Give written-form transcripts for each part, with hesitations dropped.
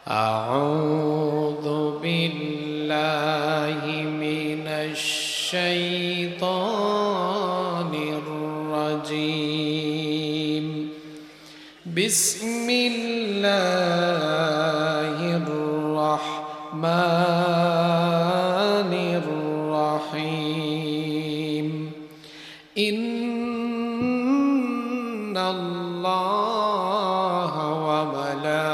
أعوذ بالله من الشيطان الرجيم بسم الله الرحمن الرحيم إن الله وملائكته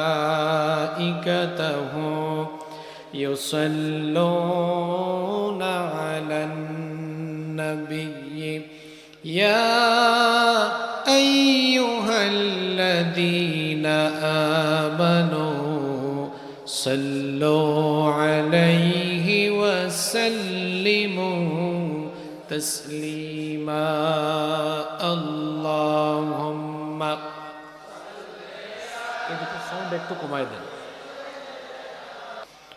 يصلون على النبي يا أيها الذين آمنوا صلوا عليه وسلموا تسليما اللهم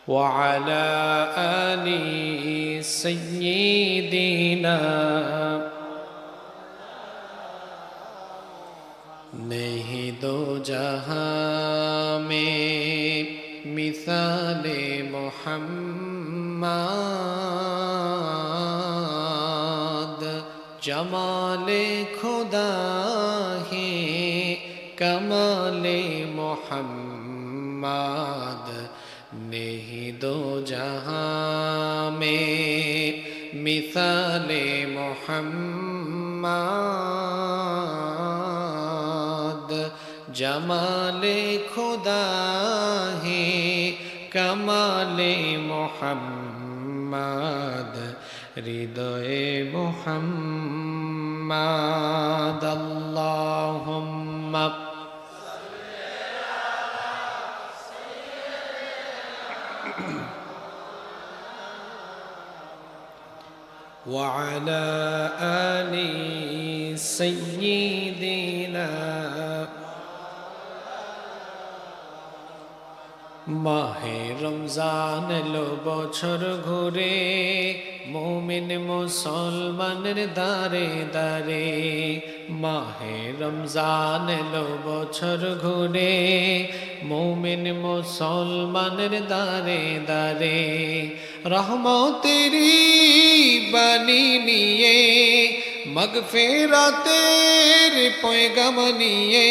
وعلى آل سيدنا नहीं दो जहां में मिसाले मोहम्मद जमाले खुदा है कमाले मोहम्मद नहीं दो जहां में मिसाले मोहम्मद जमाले खुदा है कमाले मोहम्मद हृदय मोहम्मद अल्लाहुम्मा وعلى آل سيدنا মাহে রমজান এলো বছর ঘুরে মুমিন মুসলমানের দারে দারে মাহে রমজান এলো বছর ঘুরে মুমিন মুসলমানের দারে দারে রহমতেরি বাণী নিয়ে মগফিরাতের পয়গাম নিয়ে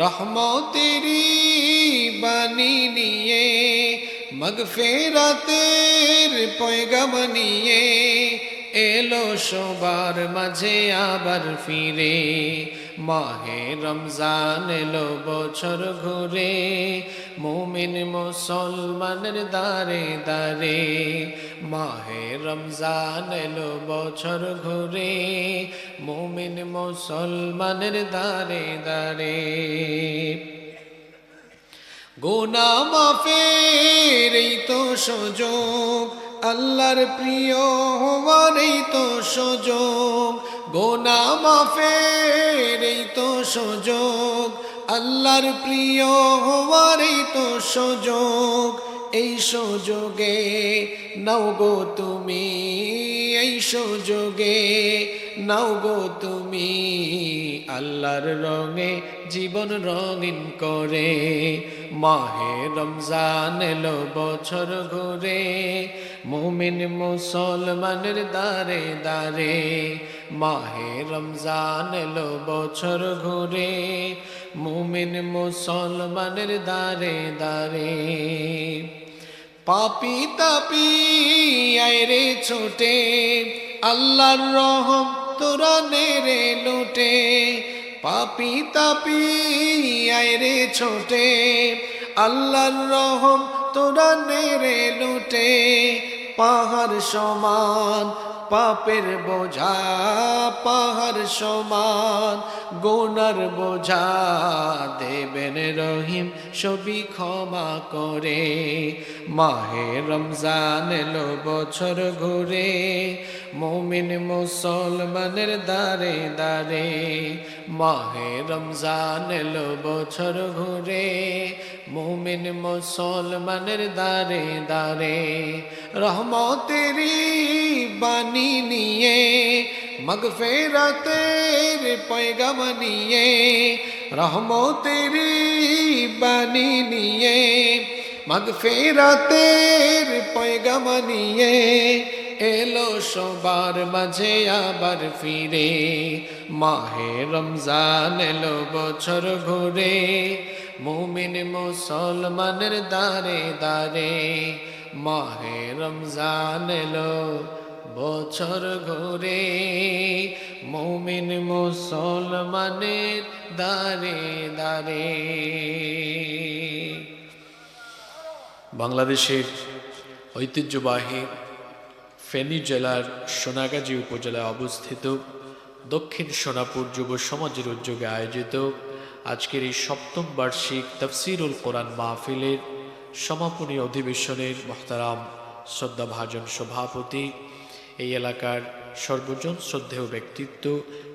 রহমতেরি বাণী নিয়ে মগফিরাতের পয়গাম নিয়ে এলো সবার মাঝে আবার ফিরে মাহে রমজান এলো বছর ঘুরে মুমিন মুসলমানের দারে দারে মাহে রমজান এলো বছর ঘুরে মুমিন মুসলমানের দারে দারে গুনাহ মাফের এই তো সুযোগ আল্লাহর প্রিয় হওয়ার এই তো সুযোগ গুনাহ মাফের এই তো সুযোগ আল্লাহর প্রিয় হওয়ার এই তো সুযোগ এই সুযোগে নাও গো তুমি এই সুযোগে নাও গো তুমি আল্লাহর রঙে জীবন রঙিন করে মাহে রমজান এলো বছর ঘুরে মুমিন মুসলমানের দারে দারে মাহে রমজান এলো বছর ঘুরে মুমিন মুসলমানের দারে দারে পাপি তাপি আইরে ছোটে আল্লাহর রহম তোরা নেরে লুটে পাপি তাপি আইরে ছোটে আল্লাহর রহম তোরা নেরে লুটে পাহাড় সমান পাপের বোঝা পাহাড় সমান গুনার বোঝা দেবেন রহিম সবই ক্ষমা করে মাহে রমজান এলো বছর ঘুরে মুমিন মুসলমানের দারে দারে মাহে রমজান এলো বছর ঘুরে মুমিন মুসলমানের দারে দারে রহমতেরি বাণী নিয়ে মগফিরাতের পয়গাম নিয়ে রহমতেরি বাণী নিয়ে মাগফিরাতের পয়গাম নিয়ে এলো সবার মাঝে আবার ফিরে। মাহে রমজান এলো বছর ঘুরে, মুমিন মুসলমানের দারে দারে। মাহে রমজান এলো বছর ঘুরে, মুমিন মুসলমানের দারে দারে। বাংলাদেশের ঐতিহ্যবাহী ফেনী জেলার সোনাগাজী উপজেলায় অবস্থিত দক্ষিণ সোনাপুর যুব সমাজের উদ্যোগে আয়োজিত আজকের এই সপ্তম বার্ষিক তাফসিরুল কোরআন মাহফিলের সমাপনী অধিবেশনের মোহতারাম শ্রদ্ধাভাজন সভাপতি, এই এলাকার সর্বজন শ্রদ্ধেয় ব্যক্তিত্ব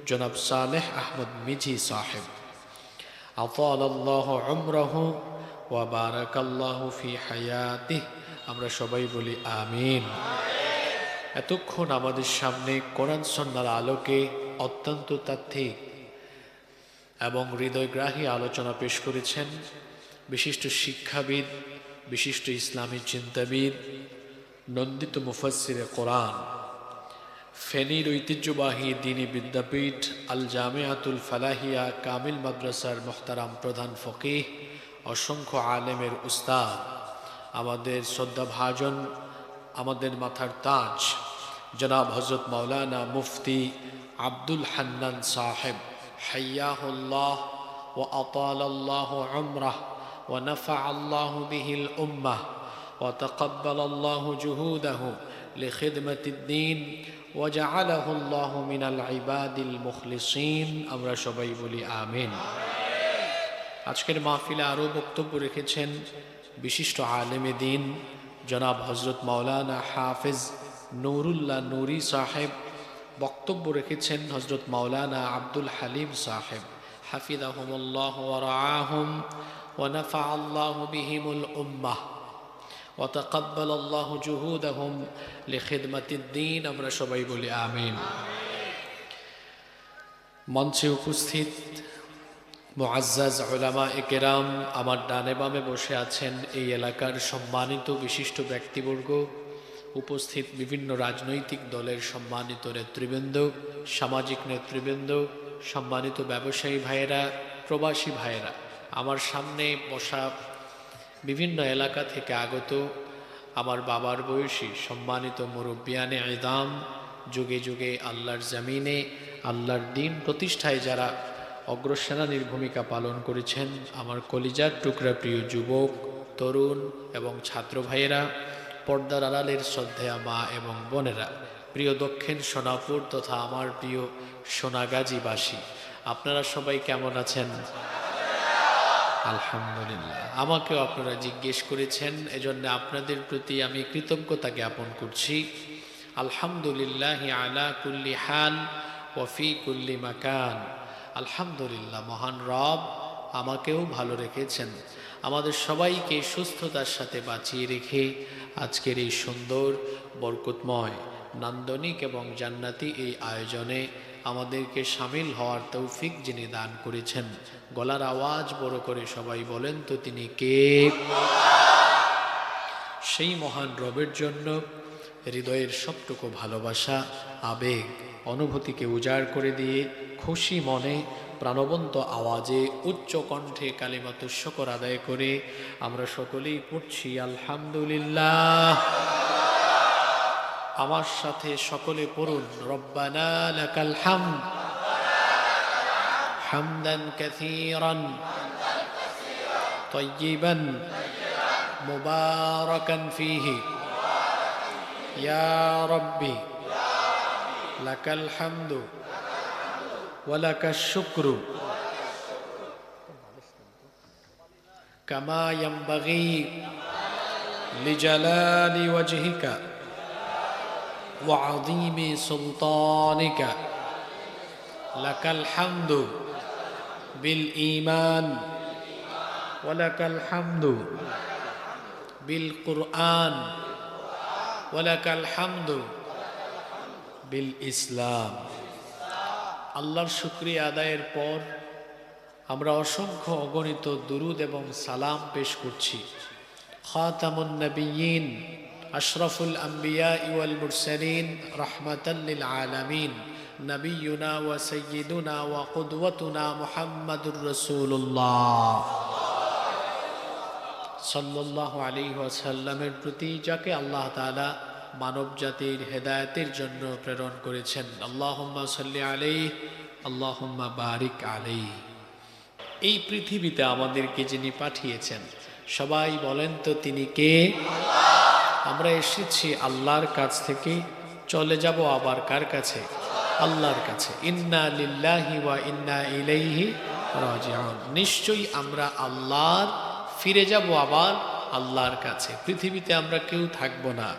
জনাব সালেহ আহমদ মিজি সাহেব, আতালাল্লাহু উমরাহু ওয়া বারাকাল্লাহু ফি হায়াতিহি, আমরা সবাই বলি আমিন। এতক্ষণ আমাদের সামনে কোরআন সুন্নাহর আলোকে অত্যন্ত তাত্ত্বিক এবং হৃদয়গ্রাহী আলোচনা পেশ করেছেন বিশিষ্ট শিক্ষাবিদ, বিশিষ্ট ইসলামী চিন্তাবিদ, নন্দিত মুফাসসিরে কোরআন, ফেনীর ঐতিহ্যবাহী দ্বীনি বিদ্যাপীঠ আল জামিয়াতুল ফালাহিয়া কামিল মাদ্রাসার মোহতারাম প্রধান ফকিহ, অসংখ্য আলেমের উস্তাদ, আমাদের শ্রদ্ধাভাজন, আমাদের মাথার তাজ জনাব হযরত মাওলানা মুফতি আব্দুল হান্নান সাহেব, হাইয়াহুল্লাহ ওয়া আতালাল্লাহু উমরাহ ওয়া নাফাআল্লাহু বিহিল উম্মাহ ওয়া তাকাব্বালাল্লাহু জুহুদাহু লিখিদমাতিদ দ্বীন ওয়া জাআলাহু আল্লাহু মিনাল ইবাদিল মুখলিসিন, আমরা সবাই বলি আমিন। আজকের মাহফিলে আরও বক্তব্য রেখেছেন বিশিষ্ট আলেমে দ্বীন জনাব হযরত মাওলানা হাফেজ নুরুল্লাহ নুরি সাহেব, বক্তব্য রেখেছেন হযরত মাওলানা আব্দুল হালিম সাহেব, হাফিজাহুমুল্লাহ ওয়া রাআহুম ওয়া নাফাআল্লাহু বিহিমুল উম্মাহ ওয়া তাকাব্বালাল্লাহু জুহুদাহুম লিখিদমাতিদ দ্বীন, আমরা সবাই বলি আমিন। মঞ্চে উপস্থিত মুআজ্জাজ উলামায়ে কেরাম, আমার ডানে বামে বসে আছেন এই এলাকার সম্মানিত বিশিষ্ট ব্যক্তিবর্গ, উপস্থিত বিভিন্ন রাজনৈতিক দলের সম্মানিত নেতৃবৃন্দ, সামাজিক নেতৃবৃন্দ, সম্মানিত ব্যবসায়ী ভাইয়েরা, প্রবাসী ভাইয়েরা, আমার সামনে বসা বিভিন্ন এলাকা থেকে আগত আমার বাবার বয়সী সম্মানিত মুরব্বিয়ানে ইদাম, যুগে যুগে আল্লাহর জমিনে আল্লাহর দ্বীন প্রতিষ্ঠায় যারা অগ্রসেনানীর ভূমিকা পালন করেছেন, আমার কলিজার টুকরা প্রিয় যুবক, তরুণ এবং ছাত্র ভাইয়েরা, পর্দার আড়ালের শ্রদ্ধেয়া মা এবং বোনেরা, প্রিয় দক্ষিণ সোনাপুর তথা আমার প্রিয় সোনাগাজীবাসী, আপনারা সবাই কেমন আছেন? আলহামদুলিল্লাহ। আমাকেও আপনারা জিজ্ঞেস করেছেন, এজন্য আপনাদের প্রতি আমি কৃতজ্ঞতা জ্ঞাপন করছি। আলহামদুলিল্লাহি আলা কুল্লি হাল ওয়া ফি কুল্লি মাকান। আলহামদুলিল্লাহ, মহান রব আমাকেও ভালো রেখেছেন, আমাদের সবাইকে সুস্থতার সাথে বাঁচিয়ে রেখে আজকের এই সুন্দর বরকতময় নান্দনিক এবং জান্নাতি এই আয়োজনে আমাদেরকে শামিল হওয়ার তৌফিক যিনি দান করেছেন, গলার আওয়াজ বড় করে সবাই বলেন তো তিনি কে? সেই মহান রবের জন্য হৃদয়ের সবটুকু ভালোবাসা, আবেগ, অনুভূতিকে উজাড় করে দিয়ে খুশি মনে প্রাণবন্ত আওয়াজে উচ্চ কণ্ঠে কালিমাতুশ শুকর আদায় করে আমরা সকলেই পড়ছি আলহামদুলিল্লাহ। আমার সাথে সকলে পড়ুন, রব্বানা লাকাল হামদ হামদান কাসীরান তাইয়িবান মুবারাকান ফীহি ইয়া রাব্বি লাকাল হামদু ওয়া লাকাশ শুকরু কামা ইয়ানবাগী লিজালালি ওয়াজহিকা ওয়া আযীমি সুলতানিকা লাকাল হামদু বিল ঈমান ওয়া লাকাল হামদু বিল কুরআন ওয়া লাকাল হামদু বিল ইসলাম। আল্লাহর শুকরিয়া আদায়ের পর আমরা অসংখ্য অগণিত দুরুদ এবং সালাম পেশ করছি খাতামুন নবিয়্যিন আশরাফুল আম্বিয়া ওয়াল মুরসালিন রাহমাতাল লিল আলামিন নবিয়ুনা ওয়া সাইয়্যিদুনা ওয়া কুদওয়াতুনা মুহাম্মাদুর রাসূলুল্লাহ সাল্লাল্লাহু আলাইহি ওয়াসাল্লামের প্রতি, যাকে আল্লাহ তাআলা মানব জাতির হেদায়েতের জন্য প্রেরণ করেছেন। আল্লাহুম্মা সাল্লি আলাইহি আল্লাহুম্মা বারিক আলাইহি। এই পৃথিবীতে আমাদেরকে যিনি পাঠিয়েছেন, সবাই বলেন তো তিনি কে? আমরা এসেছি আল্লাহর কাছ থেকে, চলে যাব আবার কার কাছে? আল্লাহর কাছে। ইন্না লিল্লাহি ওয়া ইন্না ইলাইহি রাজিউন। নিশ্চয়ই আমরা আল্লাহর, ফিরে যাব আবার আল্লাহর কাছে। পৃথিবীতে আমরা কেউ থাকব না।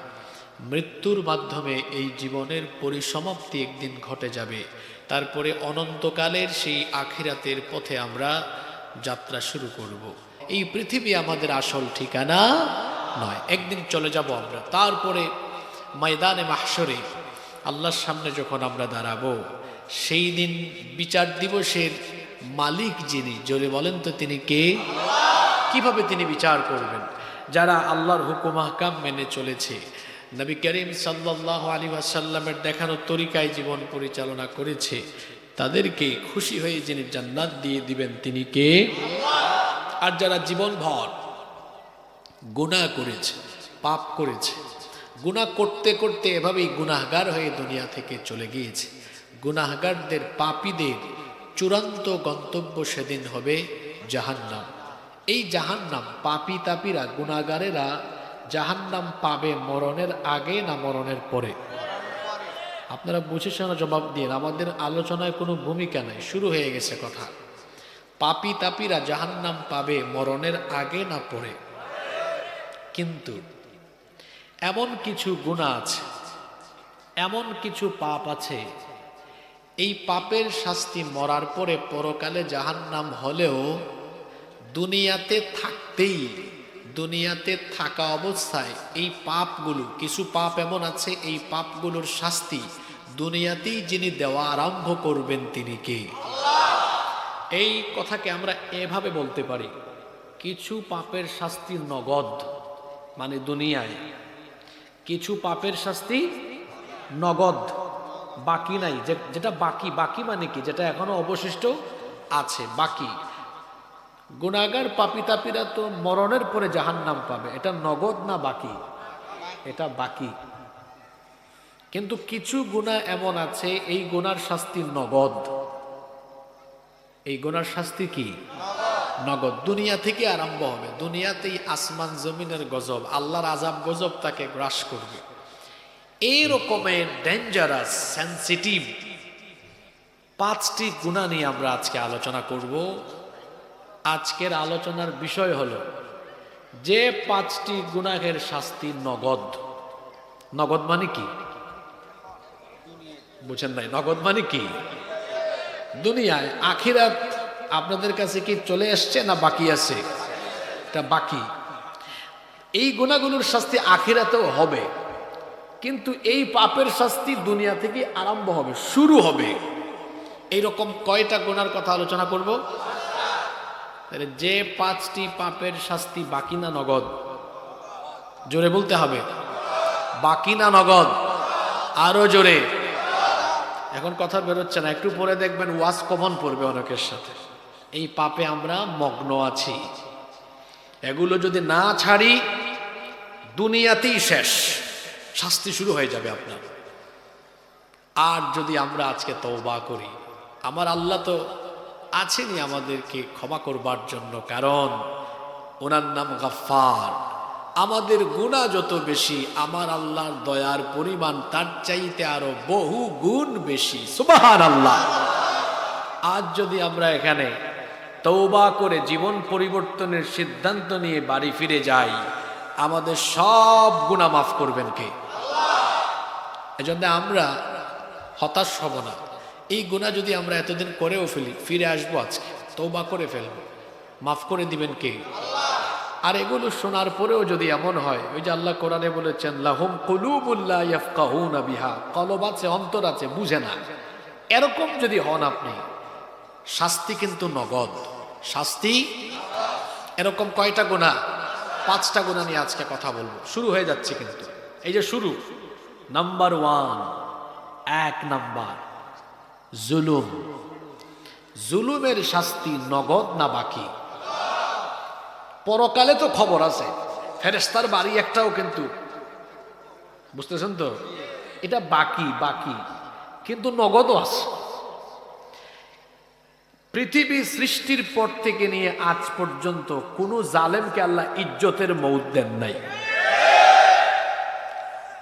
মৃত্যুর মাধ্যমে এই জীবনের পরিসমাপ্তি একদিন ঘটে যাবে। তারপরে অনন্তকালের সেই আখিরাতের পথে আমরা যাত্রা শুরু করব। এই পৃথিবী আমাদের আসল ঠিকানা নয়, একদিন চলে যাব আমরা। তারপরে ময়দানে মাহশরে আল্লাহর সামনে যখন আমরা দাঁড়াবো, সেই দিন বিচার দিবসের মালিক যিনি, জোরে বলেন তো তিনি কে? কিভাবে তিনি বিচার করবেন? যারা আল্লাহর হুকুম আহকাম মেনে চলেছে, নবী করিম সাল্লাল্লাহু আলাইহি ওয়াসাল্লামের দেখানো তরিকায় জীবন পরিচালনা করেছে, তাদেরকে খুশি হয়ে যিনি জান্নাত দিয়ে দিবেন তিনি কে? আর যারা জীবনভর গুনাহ করেছে, পাপ করেছে, গুনাহ করতে করতে এভাবেই গুনাহগার হয়ে দুনিয়া থেকে চলে গিয়েছে, গুনাহগারদের, পাপীদের চূড়ান্ত গন্তব্য সেদিন হবে জাহান্নাম। এই জাহান্নাম, পাপী তাপীরা, গুনাহগারেরা জাহান্নাম পাবে মরণের আগে না মরণের পরে? আপনারা বুঝে শোনা জবাব দিন, আমাদের আলোচনায় কোনো ভূমিকা নাই, শুরু হয়ে গেছে কথা। পাপী তাপীরা জাহান্নাম পাবে মরণের আগে না পরে? কিন্তু এমন কিছু গুনাহ আছে, এমন কিছু পাপ আছে, এই পাপের শাস্তি মরার পরে পরকালে জাহান্নাম হলেও দুনিয়াতে থাকতেই, দুনিয়াতে থাকা অবস্থায় এই পাপগুলো, কিছু পাপ এমন আছে, এই পাপগুলোর শাস্তি দুনিয়াতেই যিনি দেওয়া আরম্ভ করবেন তিনি কে? এই কথাকে আমরা এভাবে বলতে পারি, কিছু পাপের শাস্তি নগদ, মানে দুনিয়ায়। কিছু পাপের শাস্তি নগদ, বাকি নাই। যেটা বাকি, বাকি মানে কি? যেটা এখনো অবশিষ্ট আছে, বাকি। গুনাহগার পাপী তাপীরা তো মরণের পরে জাহান্নাম পাবে, এটা নগদ না বাকি? এটা বাকি। কিন্তু কিছু গুনাহ এমন আছে, এই গুনার শাস্তি নগদ। এই গুনার শাস্তি কি? নগদ। দুনিয়া থেকে আরম্ভ হবে, দুনিয়াতেই আসমান জমিনের গজব, আল্লাহর আযাব গজব তাকে গ্রাস করবে। এই রকমের ডেঞ্জারাস, সেনসিটিভ 5টি গুনাহ নিয়ে আমরা আজকে আলোচনা করব। আজকের আলোচনার বিষয় হলো যে 5টি গুনাহের শাস্তি নগদ। নগদ মানে কি বুঝেন নাই? নগদ মানে কি? দুনিয়ায়। আখিরাত আপনাদের কাছে কি চলে আসছে না বাকি আছে? এটা বাকি। এই গুনাহগুলোর শাস্তি আখিরাতেও হবে, কিন্তু এই পাপের শাস্তি দুনিয়া থেকে আরম্ভ হবে, শুরু হবে। এইরকম কয়টা গুনার কথা আলোচনা করব? যে 5টি পাপের শাস্তি বাকি না নগদ? জোরে বলতে হবে, বাকি না নগদ? আরো জোরে। এখন কথা বেরোচ্ছে না, একটু পরে দেখবেন ওয়াজ কমন পড়বে অনেকের সাথে। এই পাপে আমরা মগ্ন আছি, এগুলো যদি না ছাড়ি দুনিয়াতেই শেষ, শাস্তি শুরু হয়ে যাবে আপনার। আর যদি আমরা আজকে তওবা করি, আমার আল্লাহ তো আছেনই আমাদেরকে ক্ষমা করবার জন্য, কারণ ওনার নাম গাফফার। আমাদের গুনাহ যত বেশি, আমার আল্লাহর দয়ার পরিমাণ তার চাইতে আরো বহু গুণ বেশি। সুবহানাল্লাহ। আজ যদি আমরা এখানে তওবা করে জীবন পরিবর্তনের সিদ্ধান্ত নিয়ে বাড়ি ফিরে যাই, আমাদের সব গুনাহ মাফ করবেন কে? এজন্য আমরা হতাশ হব না। এই গুনাহ যদি আমরা এতদিন করেও ফেলি, ফিরে আসবো, আজকে তওবা করে ফেলবো, মাফ করে দিবেন কে? আর এগুলো শোনার পরেও যদি এমন হয়, ওই যে আল্লাহ কোরআনে বলেছেন লাহুম কুলুবুল লা ইয়াফকাহুনা বিহা, কলব আছে, অন্তর আছে, বুঝে না, এরকম যদি হন আপনি, শাস্তি কিন্তু নগদ। শাস্তি এরকম কয়টা গুনাহ? 5টা গুনাহ নিয়ে আজকে কথা বলবো। শুরু হয়ে যাচ্ছে কিন্তু, এই যে শুরু। নাম্বার 1, 1 নাম্বার জুলুম। জুলুমের শাস্তি নগদ না বাকি? পরকালে তো খবর আছে, ফেরেশতার বাড়ি একটাও কিন্তু, বুঝতেছেন তো, এটা বাকি বাকি, কিন্তু নগদও আছে। পৃথিবী সৃষ্টির পর থেকে নিয়ে আজ পর্যন্ত কোন জালেমকে আল্লাহ ইজ্জতের মউত দেন নাই।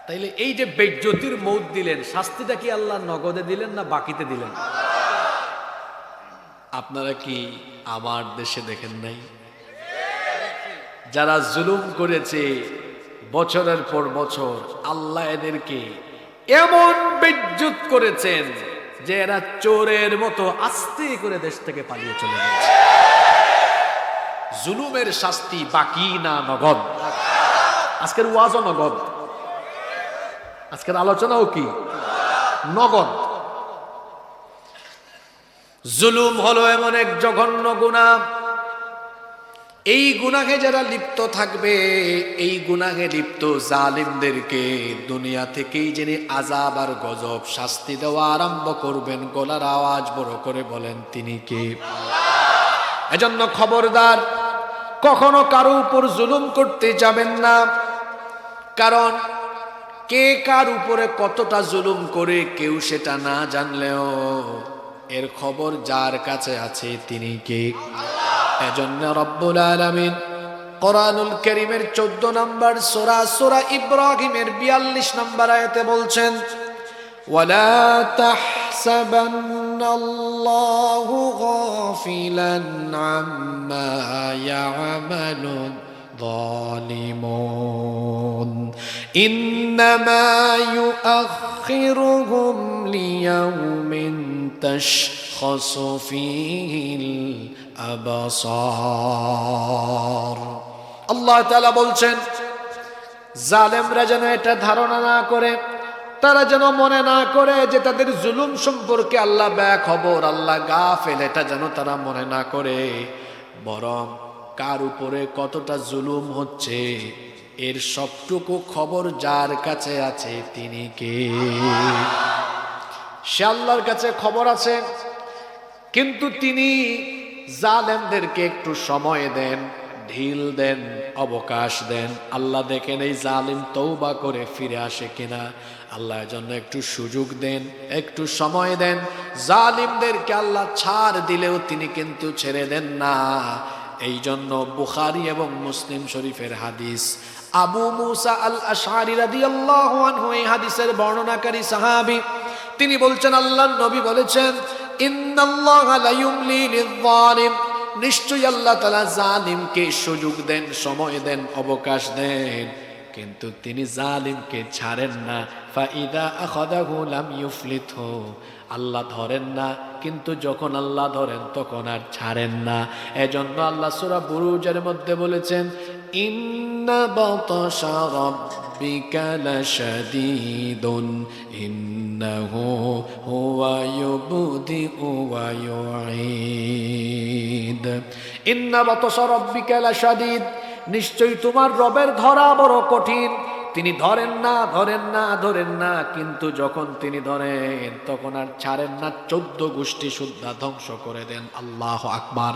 তাইলে এই যে বেইজ্জতির মউত দিলেন, শাস্তিটা কি আল্লাহ নগদে দিলেন না বাকিতে দিলেন? আপনারা কি আমার দেশে দেখেন নাই যারা জুলুম করেছে বছরের পর বছর, আল্লাহ এদেরকে এমন বেইজ্জত করেছেন যে এরা চোরের মতো আস্তে করে দেশ থেকে পালিয়ে চলে গেছে। জুলুমের শাস্তি বাকি না নগদ? আজকের ওয়াজও নগদ, আজকের আলোচনাও কি নগদ। জুলুম হলো এমন এক জঘন্য গুনাহ, এই গুনাহে যারা লিপ্ত থাকবে, এই গুনাহে লিপ্ত জালিমদেরকে দুনিয়া থেকেই যিনি আযাব আর গজব শাস্তি দেওয়া আরম্ভ করবেন, গলার আওয়াজ বড় করে বলেন তিনি কে? এজন্য খবরদার, কখনো কারো উপর জুলুম করতে যাবেন না। কারণ কে কার উপরে কতটা জুলুম করে কেউ সেটা না জানলেও এর খবর যার কাছে আছে তিনি কে? এজন্য রব্বুল আলামিন কোরআনুল কারীমের 14 নম্বর সূরা, সূরা ইব্রাহিমের 42 নম্বর আয়াতে বলছেন, ওয়ালা তাহসাবান্নাল্লাহু গাফিলান আম্মা ইয়ামালুন যালিমুন ইন্নামা ইউআখিরুহুম লিয়াউমিন তাশখাসু ফীহিল আবসার। আল্লাহ তাআলা বলছেন, জালেমরা যেন এটা ধারণা না করে, তারা যেন মনে না করে যে তাদের জুলুম সম্পর্কে আল্লাহ বেখবর, আল্লাহ গাফেল, এটা যেন তারা মনে না করে। বরং কার উপরে কতটা জুলুম হচ্ছে এর সবটুকু খবর যার কাছে আছে তিনি কে? সে আল্লাহর কাছে খবর আছে, কিন্তু তিনি জালেমদেরকে একটু সময় দেন, ঢিল দেন, অবকাশ দেন। আল্লাহ দেখেন এই জালিম তওবা করে ফিরে আসে কিনা। আল্লাহর জন্য একটু সুযোগ দেন, একটু সময় দেন। জালিমদেরকে আল্লাহ ছাড় দিলেও তিনি কিন্তু ছেড়ে দেন না। এই জন্য বুখারী এবং মুসলিম শরীফের হাদিস, আবু মুসা আল আশআরী রাদিয়াল্লাহু আনহু এই হাদিসের বর্ণনাকারী সাহাবী, তিনি বলছেন আল্লাহর নবী বলেছেন, ইন্নাল্লাহা লা ইউমলি লিয-যালিম, নিশ্চয়ই আল্লাহ তাআলা জালিমকে সুযোগ দেন, সময় দেন, অবকাশ দেন, কিন্তু তিনি জালিমকে ছাড়েন না। ফাইদা আখাযাহু লাম ইউফলিতহু, আল্লাহ ধরেন না, কিন্তু যখন আল্লাহ ধরেন তখন আর ছাড়েন না। এজন্য আল্লাহ সূরা বুরুজের মধ্যে বলেছেন, ইন্না বাতাশা রাব্বিকা লাশাদীদুন ইন্নাহু হুয়া ইউবদিউ ওয়া ইউঈদ। ইন্না বাতাশা রাব্বিকা লাশাদীদ, নিশ্চয়ই তোমার রবের ধরা বড় কঠিন। তিনি ধরেন না, ধরেন না, ধরেন না, কিন্তু যখন তিনি ধরেন তখন আর ছাড়েন না, 14 গোষ্ঠী সুদ্ধা ধ্বংস করে দেন। আল্লাহু আকবার।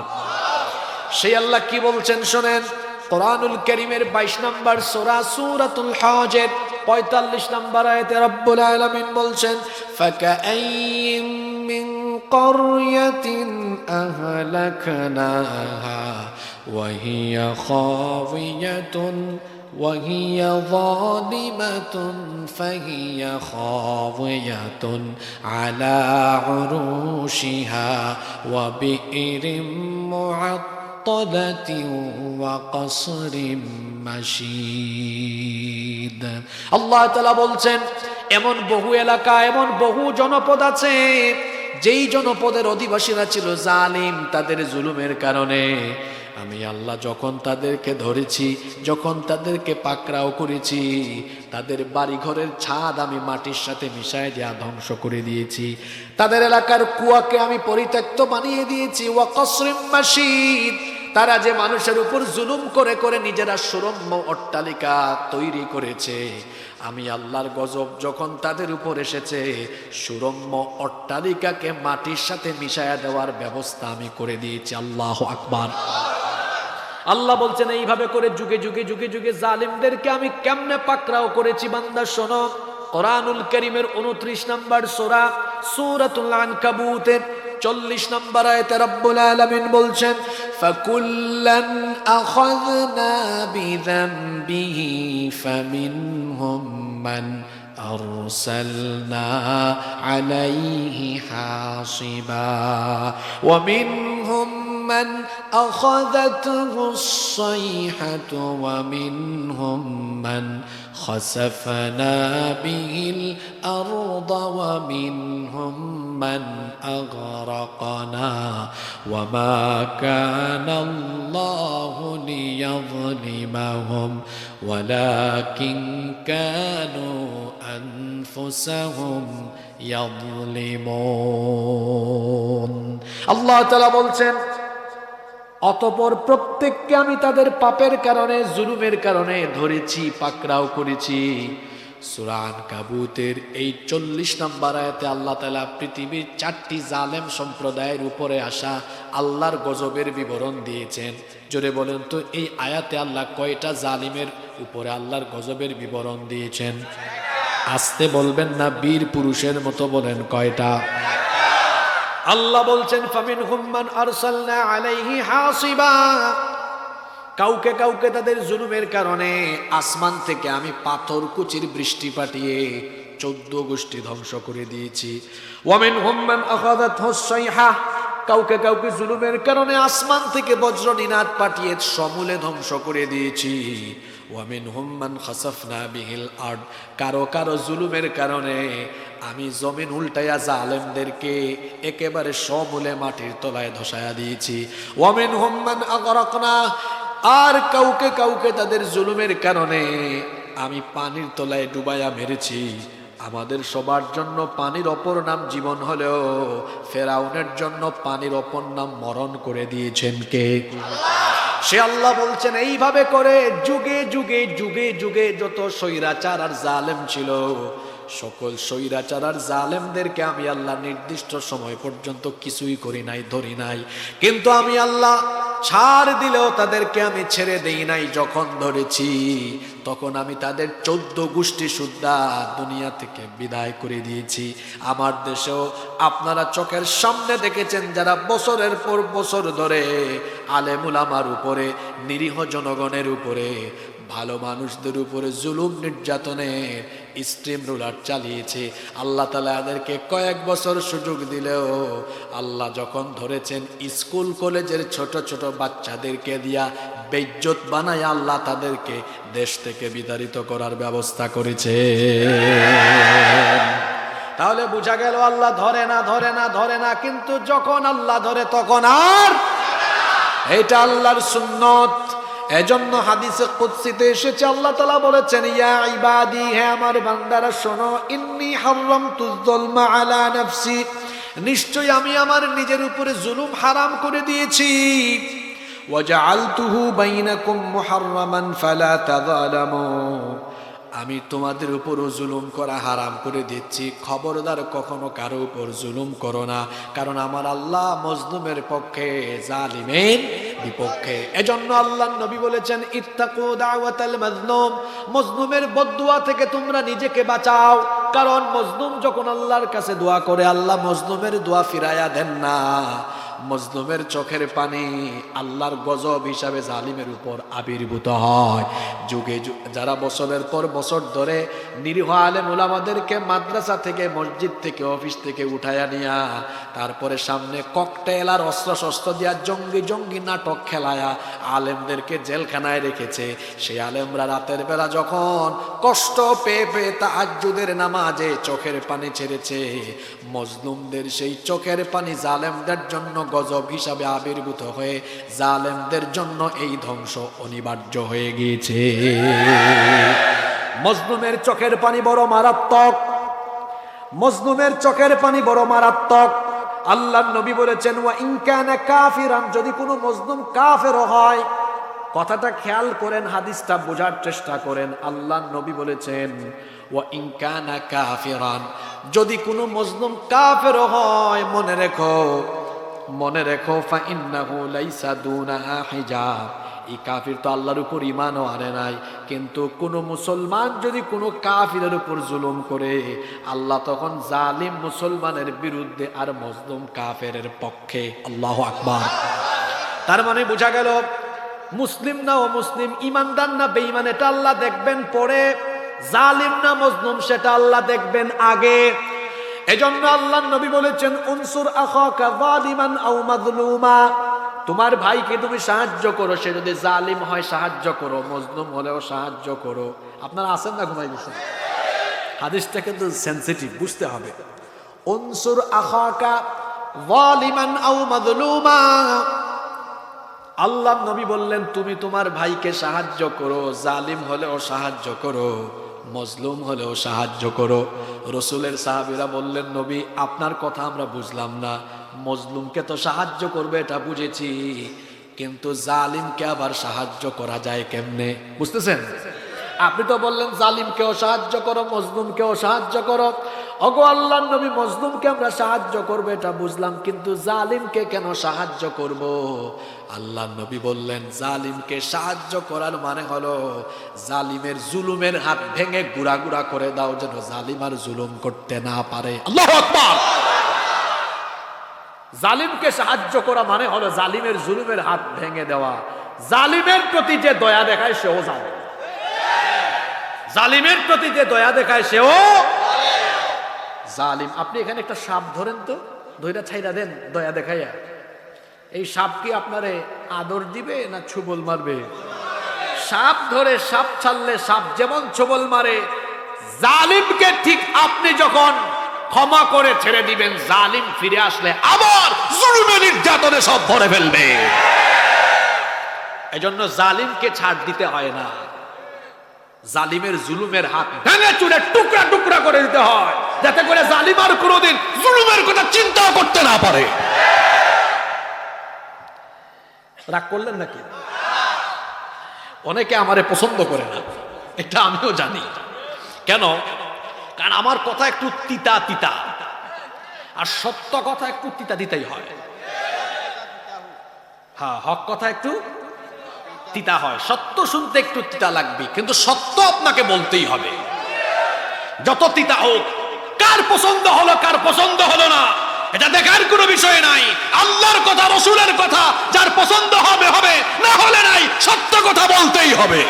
সেই আল্লাহ কি বলছেন শোনেন, কোরআনুল কারীমের 22 নম্বর সূরা, সূরাতুল হজের 45 নম্বর আয়াতে রব্বুল আলামিন বলছেন, ফাকাআইয়িম মিন ক্বরয়াতিন আহলাকনাহা ওয়া হিয়া খাওয়িয়াতুন وهي ظالمة فهي خاوية على عروشها وبئر معطلة وقصر مشيد। আল্লাহ তাআলা বলছেন, এমন বহু এলাকা, এমন বহু জনপদ আছে যেই জনপদের অধিবাসীরা ছিল জালিম। তাদের জুলুমের কারণে আমি আল্লাহ যখন তাদেরকে ধরেছি, যখন তাদেরকে পাকড়াও করেছি, তাদের বাড়িঘরের ছাদ আমি মাটির সাথে মিশায় দিয়া ধ্বংস করে দিয়েছি। তাদের এলাকার কুয়াকে আমি পরিত্যক্ত বানিয়ে দিয়েছি। ওয়া কসরিম মাশিদ, তারা যে মানুষের উপর জুলুম করে করে নিজেরা সুরম্য অট্টালিকা তৈরি করেছে, আমি আল্লাহর গজব যখন তাদের উপর এসেছে, সুরম্য অট্টালিকাকে মাটির সাথে মিশায়া দেওয়ার ব্যবস্থা আমি করে দিয়েছি। আল্লাহু আকবার। আল্লাহ বলছেন এইভাবে করে যুগে যুগে যুগে যুগে জালিমদেরকে আমি কেমনে পাকড়াও করেছি। বান্দা শোনো, কোরআনুল কারীমের 29 নম্বর সূরা সূরাতুল আনকাবুতের 40 নম্বর আয়াতে রব্বুল আলামিন বলছেন, ফাকুল্লান আখাযনা বিযামবিহি ফামিনহুম মান আরসালনা আলাইহি হাসিবা ওয়া মিনহুম من أخذته الصيحة ومنهم من خسفنا به الأرض ومنهم من أغرقنا وما كان الله ليظلمهم ولكن كانوا أنفسهم يظلمون الله تعالى বলছেন, অতঃপর প্রত্যেককে আমি তাদের পাপের কারণে জুলুমের কারণে ধরেছি, পাকড়াও করেছি। সূরা আনকাবুতের এই 40 নম্বর আয়াতে আল্লাহ তাআলা পৃথিবীর 4টি জালেম সম্প্রদায়ের উপরে আসা আল্লাহর গজবের বিবরণ দিয়েছেন। জোরে বলেন তো, এই আয়াতে আল্লাহ কয়টা জালিমের উপরে আল্লাহর গজবের বিবরণ দিয়েছেন? আস্তে বলবেন না, বীর পুরুষের মতো বলেন, কয়টা? আল্লাহ বলছেন, ফামিনহুম মান আরসালনা আলাইহি হাসিবা, কাউকে কাউকে তাদের জুলুমের কারণে আসমান থেকে আমি পাথর কুচির বৃষ্টি পাঠিয়ে 14 গোষ্ঠী ধ্বংস করে দিয়েছি। ওয়া মিনহুম মান আখাযাতহুস সাইহা, কাউকে কাউকে জুলুমের কারণে আসমান থেকে বজ্র নিনাদ পাঠিয়ে সমূলে ধ্বংস করে দিয়েছি। ওয়া মিনহুম মান খাসাফনা বিহিল আরদ, কারো কারো জুলুমের কারণে আমি জমিন উল্টায়া জালেমদেরকে একেবারে সমূলে মাটির তলায় ধসায়া দিয়েছি। ওয়া মিনহুম মান আগরাকনা, আর কাউকে কাউকে তাদের জুলুমের কারণে আমি পানির তলায় ডুবাইয়া মেরেছি। আমাদের সবার জন্য পানির অপর নাম জীবন হলেও ফেরাউনের জন্য পানির অপর নাম মরণ করে দিয়েছেন কে? সে আল্লাহ বলছেন, এইভাবে করে যুগে যুগে যুগে যুগে যত স্বৈরাচার আর জালেম ছিল, সকল স্বৈরাচার আর জালেমদেরকে আমি আল্লাহ নির্দিষ্ট সময় পর্যন্ত কিছুই করি নাই, ধরি নাই। কিন্তু আমি আল্লাহ ছাড় দিলেও তাদেরকে আমি ছেড়ে দেই নাই। যখন ধরেছি তখন আমি তাদের 14 গোষ্ঠী সুদ্ধা দুনিয়া থেকে বিদায় করে দিয়েছি। আমার দেশেও আপনারা চোখের সামনে দেখেছেন, যারা বছরের পর বছর ধরে আলেম উলামার উপরে, নিরীহ জনগণের উপরে, ভালো মানুষদের উপরে জুলুম নির্যাতনের স্টিম রোলার চালিয়েছে। আল্লাহ তাআলা এদেরকে কয়েক বছর সুযোগ দিলেও আল্লাহ যখন ধরেছেন, স্কুল কলেজের ছোট ছোট বাচ্চাদেরকে দিয়া বেইজ্জত বানায় আল্লাহ তাদেরকে দেশ থেকে বিতাড়িত করার ব্যবস্থা করেছে। তাহলে বোঝা গেল আল্লাহ ধরে না, ধরে না, ধরে না, কিন্তু যখন আল্লাহ ধরে তখন আর, এটা আল্লাহর সুন্নত। এজন্য হাদিসে কুদসিতে এসেছে, আল্লাহ তাআলা বলেছেন, ইয়া ইবাদি, হে আমার বান্দারা শোনো, ইন্নী হারামতুয যুলমা আলা নাফসি, নিশ্চয় আমি আমার নিজের উপরে জুলুম হারাম করে দিয়েছি। ওয়া জাআলতুহু বাইনাকুম মুহাররামান ফালা তাযালামু, আমি তোমাদের উপরও জুলুম করা হারাম করে দিচ্ছি। খবরদার কখনো কারো উপর জুলুম করো না, কারণ আমার আল্লাহ মজলুমের পক্ষে, জালিমের বিপক্ষে। এজন্য আল্লাহর নবী বলেছেন, ইত্তাকু দাওয়াতাল মাজলুম, মজলুমের বদদুয়া থেকে তোমরা নিজেকে বাঁচাও। কারণ মজলুম যখন আল্লাহর কাছে দোয়া করে, আল্লাহ মজলুমের দোয়া ফিরাইয়া দেন না। মজলুমের চোখের পানি আল্লাহর গজব হিসাবে জালিমের উপর আবির্ভূত হয়। যুগে যারা বছরের পর বছর ধরে নিরীহ আলেম উলামাদেরকে মাদ্রাসা থেকে, মসজিদ থেকে, অফিস থেকে উঠায়া নিয়া তারপরে সামনে ককটেল আর অস্ত্র শস্ত্র দিয়া জঙ্গি জঙ্গি নাটক খেলায়া আলেমদেরকে জেলখানায় রেখেছে, সেই আলেমরা রাতের বেলা যখন কষ্ট পেয়ে পেয়ে তাহাজ্জুদের নামাজে চোখের পানি ছেড়েছে, মজলুমদের সেই চোখের পানি জালেমদের জন্য গজব হিসাবে আবির্ভূত হয়ে জালেমদের জন্য এই ধ্বংস অনিবার্য হয়ে গিয়েছে। মজলুমের চোখের পানি বড় মারাত্মক, মজলুমের চোখের পানি বড় মারাত্মক। আল্লাহর নবী বলেছেন ওয়া ইন কানা কাফিরান, যদি কোনো মজলুম কাফেরও হয়। কথাটা খেয়াল করেন, হাদিসটা বোঝার চেষ্টা করেন। আল্লাহর নবী বলেছেন ওয়া ইন কানা কাফিরান, যদি কোনো মজলুম কাফেরও হয়, মনে রেখো ফা ইন্নাহু লাইসা দুনাহা হিজাব, এই কাফির তো আল্লাহর উপর ঈমানও আনে নাই, কিন্তু কোনো মুসলমান যদি কোনো কাফিরের উপর জুলুম করে, আল্লাহ তখন জালিম মুসলমানের বিরুদ্ধে আর মজলুম কাফেরের পক্ষে। আল্লাহু আকবার। তার মানে বোঝা গেল মুসলিম না অমুসলিম, ঈমানদার না বেঈমান, এটা আল্লাহ দেখবেন পরে, জালিম না মজলুম সেটা আল্লাহ দেখবেন আগে। এজন্য আল্লাহর নবী বলেছেন উনসুর আখাকা যালিমান আও মাজলুমা, তোমার ভাইকে তুমি সাহায্য করো, সে যদি জালিম হয় সাহায্য করো, মজলুম হলেও সাহায্য করো। আপনারা আছেন না ঘুমাই গেছেন? হাদিসটা কিন্তু সেনসিটিভ, বুঝতে হবে। উনসুর আখাকা যালিমান আও মাজলুমা, আল্লাহর নবী বললেন তুমি তোমার ভাইকে সাহায্য করো, জালিম হলেও সাহায্য করো, মজলুম হলেও সাহায্য করো। রসুলের সাহাবীরা বললেন নবী আপনার কথা আমরা বুঝলাম না, মজলুমকে তো সাহায্য করবে এটা বুঝেছি, কিন্তু জালিমকে আবার সাহায্য করা যায় কেমনে? বুঝতেছেন? আপনি তো বললেন জালিমকেও সাহায্য করো, মজলুমকেও সাহায্য করো। ওগো আল্লাহর নবী, মজলুমকে আমরা সাহায্য করব এটা বুঝলাম, কিন্তু জালিমকে কেন সাহায্য করব? আল্লাহর নবী বললেন জালিমকে সাহায্য করার মানে হলো জালিমের জুলুমের হাত ভেঙে গুড়া গুড়া করে দাও, যেন জালিম আর জুলুম করতে না পারে। আল্লাহু আকবার। জালিমকে সাহায্য করা মানে হলো জালিমের জুলুমের হাত ভেঙে দেওয়া। জালিমের প্রতি যে দয়া দেখায় সেও জালিম, জালিমের প্রতি যে দয়া দেখায় সেও জালিম। আপনি এখানে একটা সাপ ধরেন তো, ধইরা ছাইরা দেন দয়া দেখাইয়া, এই সাপ কি আপনারে আদর দিবে না ছুবল মারবে? সাপ ধরে সাপ ছাড়লে সাপ যেমন ছবল মারে, জালিমকে ঠিক আপনি যখন ক্ষমা করে ছেড়ে দিবেন, জালিম ফিরে আসলে আবার জুলুমের নির্যাতনে সব ভরে ফেলবে। এজন্য জালিমকে ছাড় দিতে হয় না, জালিমের জুলুমের হাত ভেঙে চুরে টুকরা টুকরা করে দিতে হয়, যাতে করে জালিম আর কোনোদিন জুলুমের কথা চিন্তা করতে না পারে। রাগ করলেন নাকি? অনেকে আমারে পছন্দ করে না, এটা আমিও জানি। কেন? কারণ আমার কথা একটু তিতা তিতা, আর সত্য কথা একটু তিতা তিতাই হয়। হ্যাঁ, হক কথা একটু তিতা হয়, সত্য শুনতে একটু তিতা লাগবে, কিন্তু সত্য আপনাকে বলতেই হবে, যত তিতা হোক। কার পছন্দ হলো কার পছন্দ হলো না এটা দেখার কোনো বিষয় নাই। আল্লাহর কথা, রসুলের কথা যার পছন্দ হবে হবে, না হলে নাই, সত্য কথা বলতেই হবে।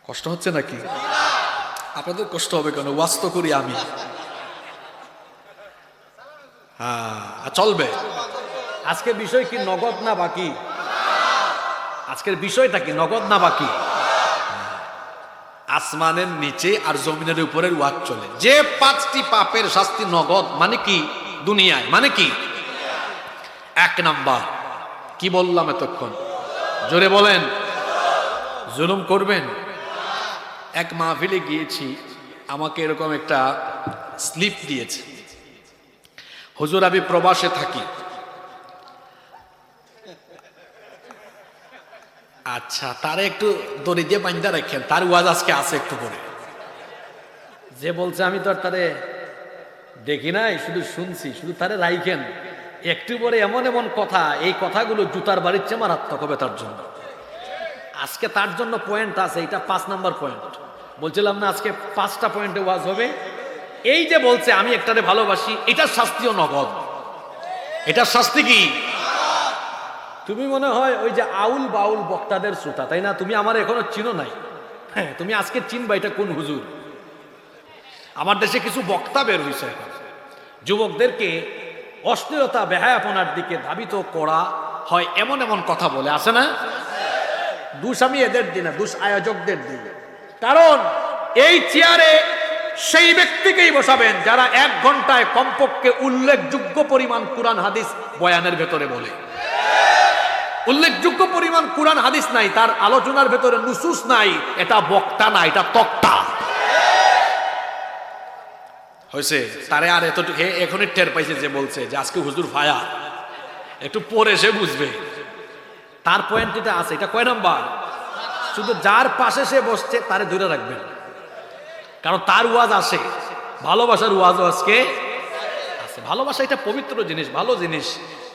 কষ্ট হচ্ছে নাকি? আপনাদের কষ্ট হবে কেন? ওয়াজ তো করি আমি। হ্যাঁ, চলবে। আজকে বিষয় কি নগদ না বাকি? আজকের বিষয়টা কি নগদ না বাকি? আসমানের নিচে আর জমিনের উপরের ওয়াজ চলে। যে 5টি পাপের শাস্তি নগদ, মানে কি দুনিয়ায়, মানে কি? 1 নাম্বার কি বললাম এতক্ষণ? জোরে বলেন। জুলুম করবেন। এক মাহফিলে গিয়েছি, আমাকে এরকম একটা স্লিপ দিয়েছে, হুজুর আমি প্রবাসে থাকি। আচ্ছা, তারে একটু দড়ি দিয়ে বাঁধা রাখেন, তার ওয়াজ আজকে আছে একটু পরে। যে বলছে আমি তো আর তারে দেখি নাই, শুধু শুনছি, শুধু তারে রাইখেন, একটু পরে এমন এমন কথা, এই কথাগুলো জুতার বাড়ির চেয়ে মারাত্মক হবে তার জন্য। আজকে তার জন্য পয়েন্ট আছে, এটা 5 নাম্বার পয়েন্ট। বলছিলাম না আজকে 5টা পয়েন্টে ওয়াজ হবে। এই যে বলছে আমি একটারে ভালোবাসি, এটার শাস্তিও নগদ। এটার শাস্তি কি? তুমি মনে হয় ওই যে আউল বাউল বক্তাদের শ্রোতা, তাই না? তুমি আমার এখনো চিনো নাই। হ্যাঁ, তুমি আজকে চিনবা এটা কোন হুজুর। আমার দেশে কিছু বক্তা বের হয়েছে এখন, যুবকদেরকে অশ্লীলতা বেহায়াপনার দিকে ধাবিত করা হয়, এমন এমন কথা বলে, আছে না? দোষ আমি এদের দিই না, দোষ আয়োজকদের দিই। কারণ এই চেয়ারে সেই ব্যক্তিকেই বসাবেন যারা 1 ঘন্টায় কমপক্ষে উল্লেখযোগ্য পরিমাণ কুরআন হাদিস বয়ানের ভেতরে বলে। উল্লেখযোগ্য পরিমাণ কুরআন হাদিস নাই, তার আলোচনার ভেতরে নুসুস নাই, এটা বক্তা না, এটা তক্তা। হয়েছে তারে আর এত এখনই টের পাইছে যে বলছে যে আজকে হুজুর ফায়া, একটু পরে সে বুঝবে। তার পয়েন্ট এটা আছে, এটা কয় নাম্বার? শুধু যার পাশে সে বসছে তারে ধরে রাখবেন, কারণ তার ওয়াজ আসে, ভালোবাসার ওয়াজও আজকে আছে। ভালোবাসা এটা পবিত্র জিনিস, ভালো জিনিস,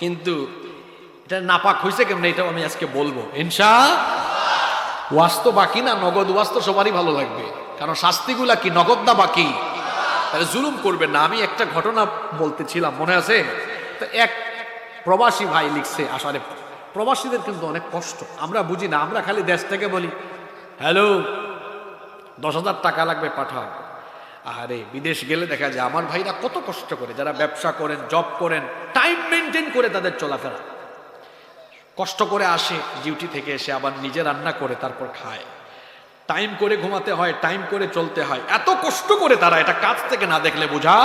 কিন্তু এটা নাপাক হয়েছে কেমনে এটাও আমি আজকে বলবো ইনশাআল্লাহ। ওয়াজ তো বাকি না, নগদ ওয়াজ তো সবারই ভালো লাগবে, কারণ শাস্তিগুলা কি নগদ না বাকি? তাহলে জুলুম করবেন না। আমি একটা ঘটনা বলতেছিলাম, মনে আছে? তো এক প্রবাসী ভাই লিখছে, আসলে প্রবাসীদের কিন্তু অনেক কষ্ট, আমরা বুঝি না। আমরা খালি দেশ থেকে বলি হ্যালো 10,000 টাকা লাগবে পাঠাও। আরে বিদেশ গেলে দেখা যায় আমার ভাইরা কত কষ্ট করে, যারা ব্যবসা করেন, জব করেন, টাইম মেনটেন করে তাদের চলাফেরা, কষ্ট করে আসে ডিউটি থেকে এসে আবার নিজে রান্না করে তারপর খায়, টাইম করে ঘুমাতে হয়, টাইম করে চলতে হয়, এত কষ্ট করে তারা, এটা কাজ থেকে না দেখলে বোঝা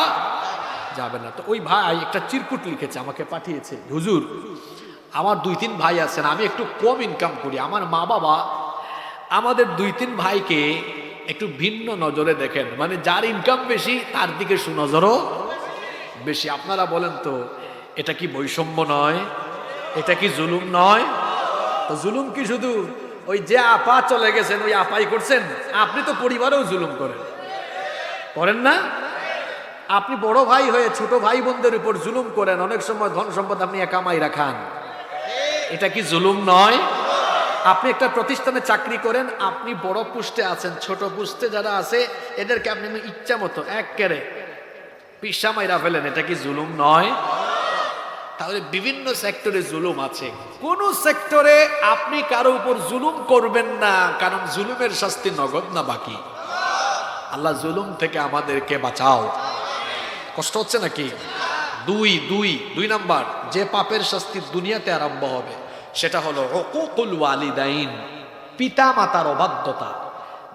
যাবে না। তো ওই ভাই একটা চিরকুট লিখেছে, আমাকে পাঠিয়েছে, হুজুর আমার 2-3 ভাই আছেন, আমি একটু কম ইনকাম করি, আমার মা বাবা আমাদের 2-3 ভাইকে একটু ভিন্ন নজরে দেখেন, মানে যার ইনকাম বেশি তার দিকে সুনজরও বেশি। আপনারা বলেন তো এটা কি বৈষম্য নয়? এটা কি জুলুম নয়? তো জুলুম কি শুধু ওই যে আপা চলে গেছেন ওই আপাই করছেন? আপনি তো পরিবারেও জুলুম করেন না? আপনি বড় ভাই হয়ে ছোট ভাই বোনদের উপর জুলুম করেন, অনেক সময় ধন সম্পদ আপনি একামাই রাখান, এটা কি জুলুম নয়? আপনি একটা প্রতিষ্ঠানে চাকরি করেন, আপনি বড় পোস্টে আছেন, ছোট পোস্টে যারা আছে এদেরকে আপনি ইচ্ছা মতো এক কেড়ে পিসা মাইরা ফেলেন, এটা কি জুলুম নয়? তাহলে বিভিন্ন সেক্টরে জুলুম আছে, কোন সেক্টরে আপনি কারো উপর জুলুম করবেন না, কারণ জুলুমের শাস্তি নগদ না বাকি? আল্লাহ জুলুম থেকে আমাদেরকে বাঁচাও। কষ্ট হচ্ছে নাকি? দুই নাম্বার যে পাপের শাস্তি দুনিয়াতে আরম্ভ হবে সেটা হলো উকুকুল ওয়ালিদাইন, পিতা মাতার অবাধ্যতা।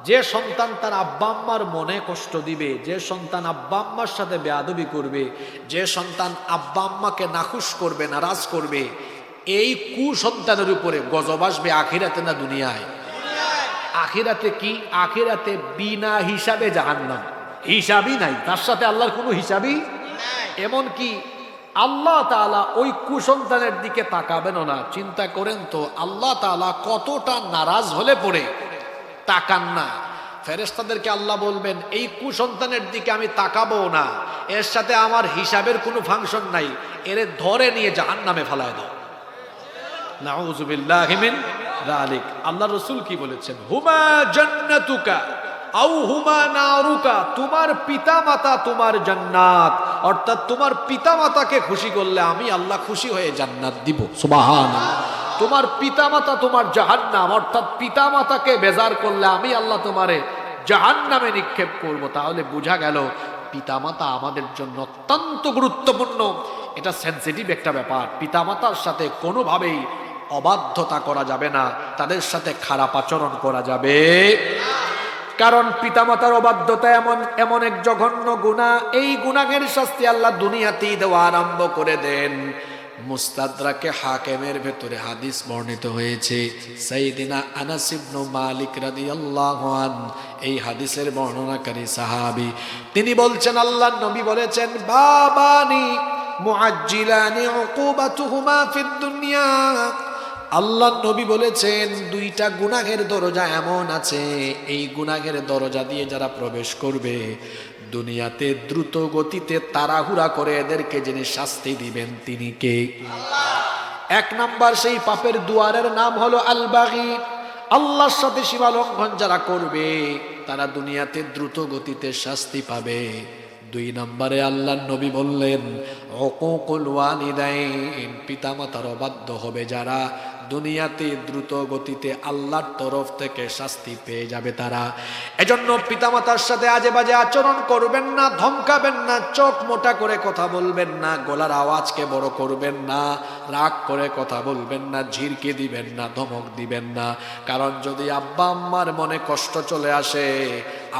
যে সন্তান তার আব্বা আম্মার মনে কষ্ট দিবে, যে সন্তান আব্বা আম্মার সাথে বেয়াদবি করবে, যে সন্তান আব্বা আম্মাকে নাখুশ করবে, নারাজ করবে, এই কুসন্তানের উপরে গজব আসবে আখিরাতে না দুনিয়ায়? আখিরাতে কি? আখিরাতে বিনা হিসাবে জাহান্নাম, হিসাবই নাই, তার সাথে আল্লাহর কোনো হিসাবই। এমনকি আল্লাহ তাআলা ওই কুসন্তানের দিকে তাকাবেনও না। চিন্তা করেন তো আল্লাহ তাআলা কতটা নারাজ হলে পড়ে তাকান না। ফেরেশতাদেরকে আল্লাহ বলবেন এই কুসন্তানের দিকে আমি তাকাবো না, এর সাথে আমার হিসাবের কোনো ফাংশন নাই, এর ধরে নিয়ে জাহান্নামে ফেলায় দাও। নাউযু বিল্লাহি মিন যালিক। আল্লাহ রাসূল কি বলেছেন? হুমা জান্নাতুকা আও হুমা নারুকা, তোমার পিতামাতা তোমার জান্নাত, অর্থাৎ তোমার পিতামাতাকে খুশি করলে আমি আল্লাহ খুশি হয়ে জান্নাত দিব। সুবহানাল্লাহ। তোমার পিতামাতা তোমার জাহান্নাম, অর্থাৎ পিতামাতাকে বেজার করলে আমি আল্লাহ তোমারে জাহান্নামে নিক্ষেপ করব। তাহলে বোঝা গেল পিতামাতা আমাদের জন্য অত্যন্ত গুরুত্বপূর্ণ, এটা সেনসিটিভ একটা ব্যাপার। পিতামাতার সাথে কোনোভাবেই অবাধ্যতা করা যাবে না, তাদের সাথে খারাপ আচরণ করা যাবে, কারণ পিতামাতার অবাধ্যতা এমন এক জঘন্য গুনাহ, এই গুনাহের শাস্তি আল্লাহ দুনিয়াতেই দেওয়া আরম্ভ করে দেন। মুস্তাদরাকে হাকিমের ভেতরে হাদিস বর্ণিত হয়েছে, সাইয়্যিদিনা আনাস ইবনে মালিক রাদিয়াল্লাহু আনহু এই হাদিসের বর্ণনাকারী সাহাবী, তিনি বলছেন আল্লাহর নবী বলেছেন বাবানি মুআজ্জিলানি উকুবাতুহুমা ফিদ দুনিয়া। আল্লাহ নবী বলেছেন দুইটা গুনাহের দরজা এমন আছে, এই গুনাহের দরজা দিয়ে যারা প্রবেশ করবে দুনিয়াতে দ্রুত গতিতে তাড়াহুড়া করে এদেরকে যিনি শাস্তি দিবেন তিনি কে? এক নাম্বার সেই পাপের দুয়ারের নাম হলো আল বাগী। আল্লাহর সাথে সীমা লঙ্ঘন যারা করবে তারা দুনিয়াতে দ্রুত গতিতে শাস্তি পাবে। দুই নম্বরে আল্লাহর নবী বললেন উকুকুল ওয়ালিদাইন, পিতামাতার অবাধ্য হবে যারা, দুনিয়াতে দ্রুত গতিতে আল্লাহর তরফ থেকে শাস্তি পেয়ে যাবে তারা। এজন্য পিতামাতার সাথে আজে বাজে আচরণ করবেন না, ধমকাবেন না, চোখ মোটা করে কথা বলবেন না, গলার আওয়াজকে বড় করবেন না, রাগ করে কথা বলবেন না, ঝিরকে দিবেন না, ধমক দিবেন না। কারণ যদি আব্বা আম্মার মনে কষ্ট চলে আসে,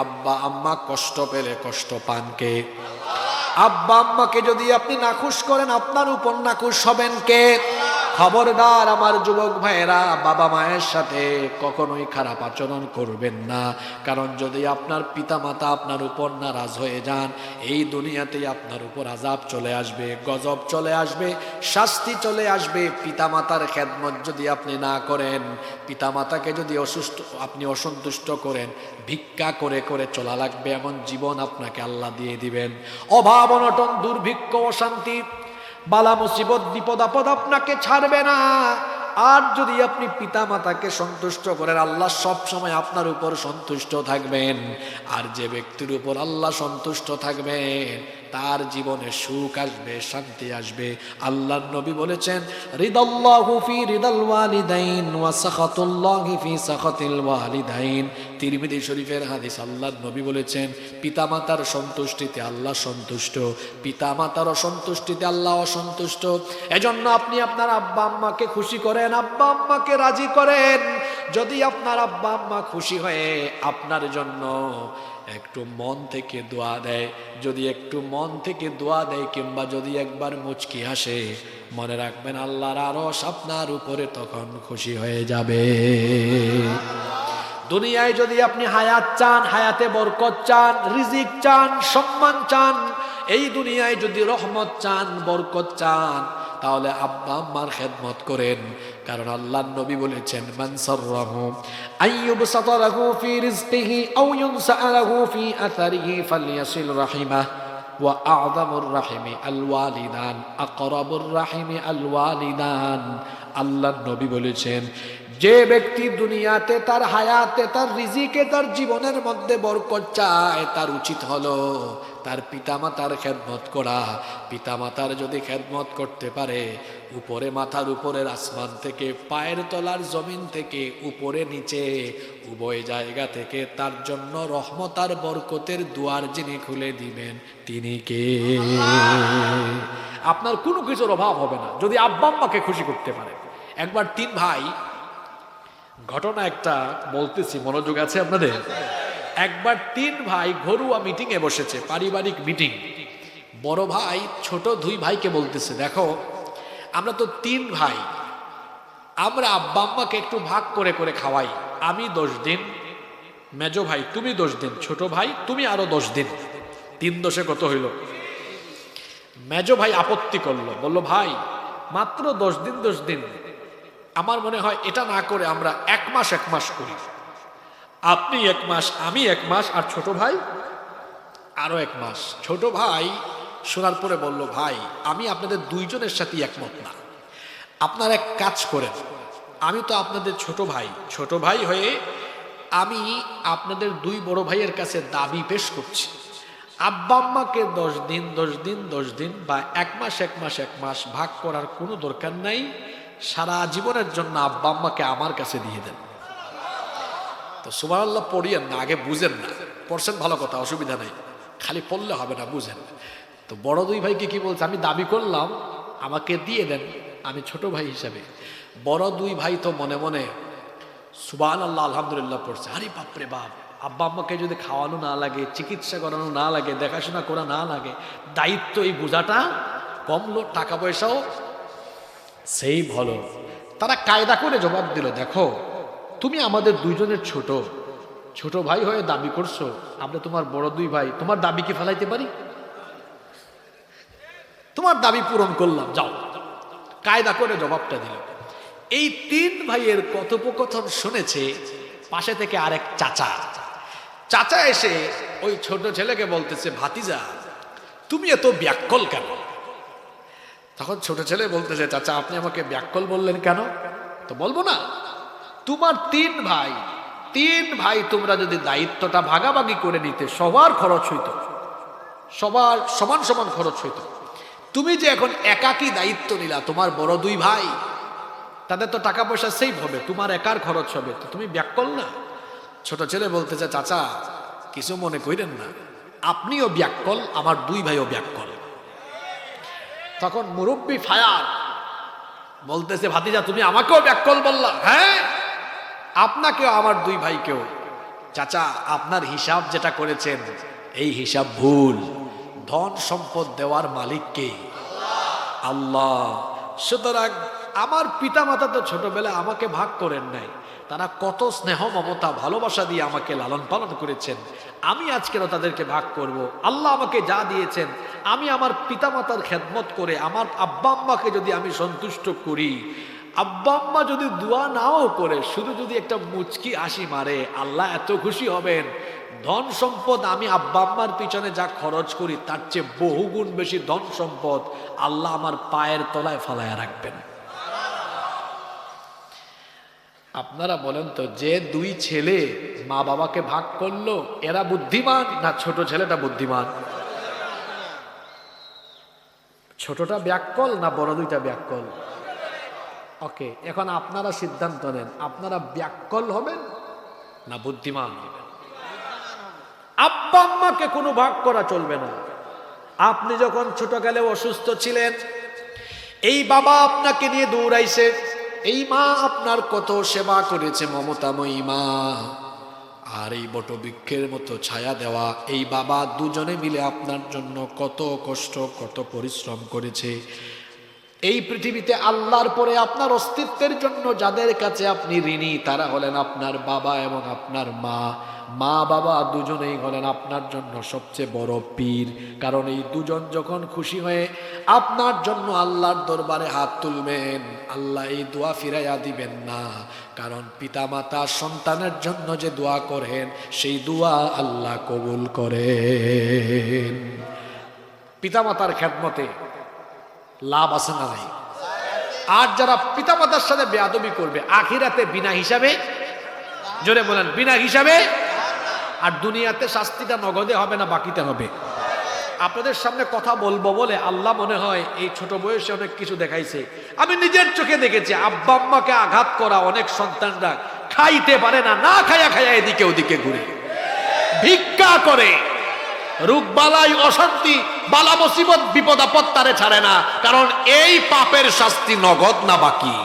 আব্বা আম্মা কষ্ট পেলে কষ্ট পান কে? আব্বা আম্মাকে যদি আপনি নাখুশ করেন আপনার উপর নাখুশ হবেন কে? খবরদার আমার যুবক ভাইয়েরা, বাবা মায়ের সাথে কখনোই খারাপ আচরণ করবেন না। কারণ যদি আপনার পিতামাতা আপনার উপর নারাজ হয়ে যান, এই দুনিয়াতেই আপনার উপর আযাব চলে আসবে, গজব চলে আসবে, শাস্তি চলে আসবে। পিতামাতার খেদমত যদি আপনি না করেন, পিতামাতাকে যদি আপনি অসন্তুষ্ট করেন, ভিক্ষা করে করে চলা লাগবে এমন জীবন আপনাকে আল্লাহ দিয়ে দিবেন। অভাব অনটন দুর্ভিক্ষ অশান্তি বালা মুসিবত বিপদ আপদ আপনাকে ছাড়বে না। আর যদি আপনি পিতা মাতাকে সন্তুষ্ট করেন, আল্লাহ সব সময় আপনার উপর সন্তুষ্ট থাকবেন। আর যে ব্যক্তির উপর আল্লাহ সন্তুষ্ট থাকবেন, তার জীবনে সুখ আসবে, শান্তি আসবে। আল্লাহর নবী বলেছেন, রিদাল্লাহু ফি রিদাল ওয়ালিদাইন ওয়া সাখাতুল্লাহি ফি সাখাতিল ওয়ালিদাইন। তিরমিজি শরীফের হাদিস। আল্লাহর নবী বলেছেন, পিতামাতার সন্তুষ্টিতে আল্লাহ সন্তুষ্ট, পিতামাতার অসন্তুষ্টিতে আল্লাহ অসন্তুষ্ট। এজন্য আপনি আপনার আব্বা আম্মাকে খুশি করেন, আব্বা আম্মাকে রাজি করেন। যদি আপনার আব্বা আম্মা খুশি হয়ে আপনার জন্য একটু মন থেকে দোয়া দেয়, যদি একটু মন থেকে দোয়া দেয়, কিংবা যদি একবার মুচকি হাসে, মনে রাখবেন আল্লাহর আরশ আপনার উপরে তখন খুশি হয়ে যাবে। দুনিয়ায় যদি আপনি হায়াত চান, হায়াতে বরকত চান, রিজিক চান, সম্মান চান, এই দুনিয়ায় যদি রহমত চান, বরকত চান, তাহলে আব্বা আম্মার খেদমত করেন। কারণ আল্লাহর নবী বলেছেন, মান সাররাহু আইয়ুবসাতা লাহু ফি রিজকিহি আও ইউনসা লাহু ফি আথারিহি ফালইয়াসিল রাহিমাহ ওয়া আ'যামুর রাহিমি আল ওয়ালিদান আকরাবুর রাহিমি আল ওয়ালিদান। আল্লাহর নবী বলেছেন, যে ব্যক্তি দুনিয়াতে তার হায়াতে, তার রিজিকে, তার জীবনের মধ্যে বরকত চায়, তার উচিত হলো তার পিতামাতার খেদমত করা। পিতামাতার যদি খেদমত করতে পারে, উপরে মাথার উপরের আসমান থেকে, পায়ের তলার জমিন থেকে, উপরে নিচে উভয় জায়গা থেকে তার জন্য রহমত আর বরকতের দুয়ার যিনি খুলে দিবেন, তিনি কে? আপনার কোনো কিছুর অভাব হবে না যদি আব্বা আম্মাকে খুশি করতে পারে। একবার 3 ভাই, ঘটনা একটা বলতেছি, মনোযোগ আছে আপনাদের? একবার 3 ভাই ঘরোয়া মিটিং এ বসেছে, পারিবারিক মিটিং। বড় ভাই ছোট 2 ভাইকে বলতেছে, দেখো আমরা তো 3 ভাই, আমরা আব্বা আম্মাকে একটু ভাগ করে করে খাওয়াই। আমি 10 দিন, মেজো ভাই তুমি 10 দিন, ছোট ভাই তুমি আরো 10 দিন। 3 10 কত হইল? মেজো ভাই আপত্তি করলো, বলল, ভাই মাত্র 10 দিন 10 দিন, আমার মনে হয় এটা না করে আমরা 1 মাস 1 মাস করি। আপনি 1 মাস, আমি 1 মাস, আর ছোট ভাই আরো 1 মাস। ছোট ভাই শোনার পরে বলল, ভাই আমি আপনাদের 2 জনের সাথে একমত না, আপনারা এক কাজ করেন, আমি তো আপনাদের ছোট ভাই, ছোট ভাই হয়ে আমি আপনাদের 2 বড় ভাইয়ের কাছে দাবি পেশ করছি, আব্বা আম্মাকে 10 দিন 10 দিন 10 দিন বা 1 মাস 1 মাস 1 মাস ভাগ করার কোনো দরকার নাই, সারা জীবনের জন্য আব্বা আম্মাকে আমার কাছে দিয়ে দেন। তো সুবহানাল্লাহ পড়িয়েন না, আগে বুঝেন না, পড়ছেন ভালো কথা, অসুবিধা নেই, খালি পড়লে হবে না, বুঝেন। তো বড় 2 ভাইকে কি বলছে, আমি দাবি করলাম আমাকে দিয়ে দেন, আমি ছোট ভাই হিসাবে। বড় 2 ভাই তো মনে মনে সুবহানাল্লাহ আলহামদুলিল্লাহ পড়ছে, আরে বাপরে বাপ, আব্বা আম্মাকে যদি খাওয়ানো না লাগে, চিকিৎসা করানো না লাগে, দেখাশোনা করা না লাগে, দায়িত্ব, এই বোঝাটা কমলো, টাকা পয়সাও সেই ভালো। তারা কায়দা করে জবাব দিল, দেখো তুমি আমাদের 2 জনের ছোট, ছোট ভাই হয়ে দাবি করছো, আমরা তোমার বড় 2 ভাই, তোমার দাবি কি ফেলাইতে পারি? তোমার দাবি পূরণ করলাম, যাও। কায়দা করে জবাবটা দিল। এই 3 ভাইয়ের কথোপকথন শুনেছে পাশে থেকে আরেক চাচা। চাচা এসে ওই ছোট ছেলেকে বলতেছে, ভাতিজা তুমি এত ব্যাককল কেন? তখন ছোট ছেলে বলতেছে, চাচা আপনি আমাকে ব্যাককল বললেন কেন? তো বলবো না, তোমার 3 ভাই তোমরা যদি দায়িত্বটা ভাগাভাগি করে নিতে, সবার খরচ হইতো, সবার সমান সমান খরচ হইতো। তুমি যে এখন একাকী দায়িত্ব নিলা, তোমার বড় 2 ভাই তাদের তো টাকা পয়সা সেভ হবে, তোমার একার খরচ হবে, তো তুমি ব্যাককল না? ছোট ছেলে বলতেছে, চাচা কিছু মনে করেন না, আপনিও ব্যাককল, আমার 2 ভাইও ব্যাককল। তখন মুরব্বী ফায়ার বলতেছে, ভাতিজা তুমি আমাকেও ব্যাককল বললা? হ্যাঁ, আপনাকেও, আমার 2 ভাইকেও। চাচা আপনার হিসাব যেটা করেছেন এই হিসাব ভুল, ধন সম্পদ দেওয়ার মালিক কে? আল্লাহ। সুতরাং আমার পিতামাতা তো ছোটবেলায় আমাকে ভাগ করেন নাই, তারা কত স্নেহ মমতা ভালোবাসা দিয়ে আমাকে লালন পালন করেছেন, আমি আজকেরও তাদেরকে ভাগ করব। আল্লাহ আমাকে যা দিয়েছেন আমি আমার পিতামাতার খেদমত করে আমার আব্বা আম্মাকে যদি আমি সন্তুষ্ট করি, আব্বা আম্মা যদি দোয়া নাও করে, শুধু যদি একটা মুচকি হাসি মারে, আল্লাহ এত খুশি হবেন। ধন সম্পদ আমি আব্বা আম্মার পিছনে যা খরচ করি তার চেয়ে বহুগুণ বেশি ধন সম্পদ আল্লাহ আমার পায়ের তলায় ফালায়া রাখবেন। আপনারা বলেন তো, যে দুই ছেলে মা বাবাকে ভাগ করলো, এরা বুদ্ধিমান না ছোট ছেলেটা বুদ্ধিমান? ছোটটা ব্যাককল না বড় দুইটা ব্যাককল? ওকে, এখন আপনারা সিদ্ধান্ত নেন, আপনারা ব্যাককল হবেন না বুদ্ধিমান হবেন? আব্বা আম্মাকে কোনো ভাগ করা চলবে না। আপনি যখন ছোটকালে অসুস্থ ছিলেন, এই বাবা আপনাকে নিয়ে দৌড়াইছে, এই মা আপনার কত সেবা করেছে, মমতাময়ী মা, আর এই বটবৃক্ষের মতো ছায়া দেওয়া এই বাবা, দুজনে মিলে আপনার জন্য কত কষ্ট কত পরিশ্রম করেছে। এই পৃথিবীতে আল্লাহর পরে আপনার অস্তিত্বের জন্য যাদের কাছে আপনি ঋণী, তারা হলেন আপনার বাবা এবং আপনার মা। মা বাবা দুজনেই হলেন আপনার জন্য সবচেয়ে বড় পীর, কারণ এই দুজন যখন খুশি হয়ে আপনার জন্য আল্লাহর দরবারে হাত তুলবেন, আল্লাহ এই দোয়া ফিরাইয়া দিবেন না। কারণ পিতামাতা সন্তানের জন্য যে দোয়া করেন, সেই দোয়া আল্লাহ কবুল করেন। পিতামাতার খেদমতে লাভ আছে না নাই? আর যারা পিতামাতার সাথে বেয়াদবি করবে, আখিরাতে বিনা হিসাবে, জোরে বলেন বিনা হিসাবে, আর দুনিয়াতে শাস্তিটা নগদে হবে না বাকিতে হবে। আপনাদের সামনে কথা বলবো বলে আল্লাহ মনে হয় এই ছোট বয়সে অনেক কিছু দেখাইছে। আমি নিজের চোখে দেখেছি, আব্বা আম্মাকে আঘাত করা অনেক সন্তানরা খাইতে পারে না, না খায়া খায়া এদিকে ওদিকে ঘুরে ভিক্ষা করে। রোগবালাই অশান্তি বালা মুসিবত বিপদ আপদ তারে ছাড়ে না, কারণ এই পাপের শাস্তি নগদ না বাকি।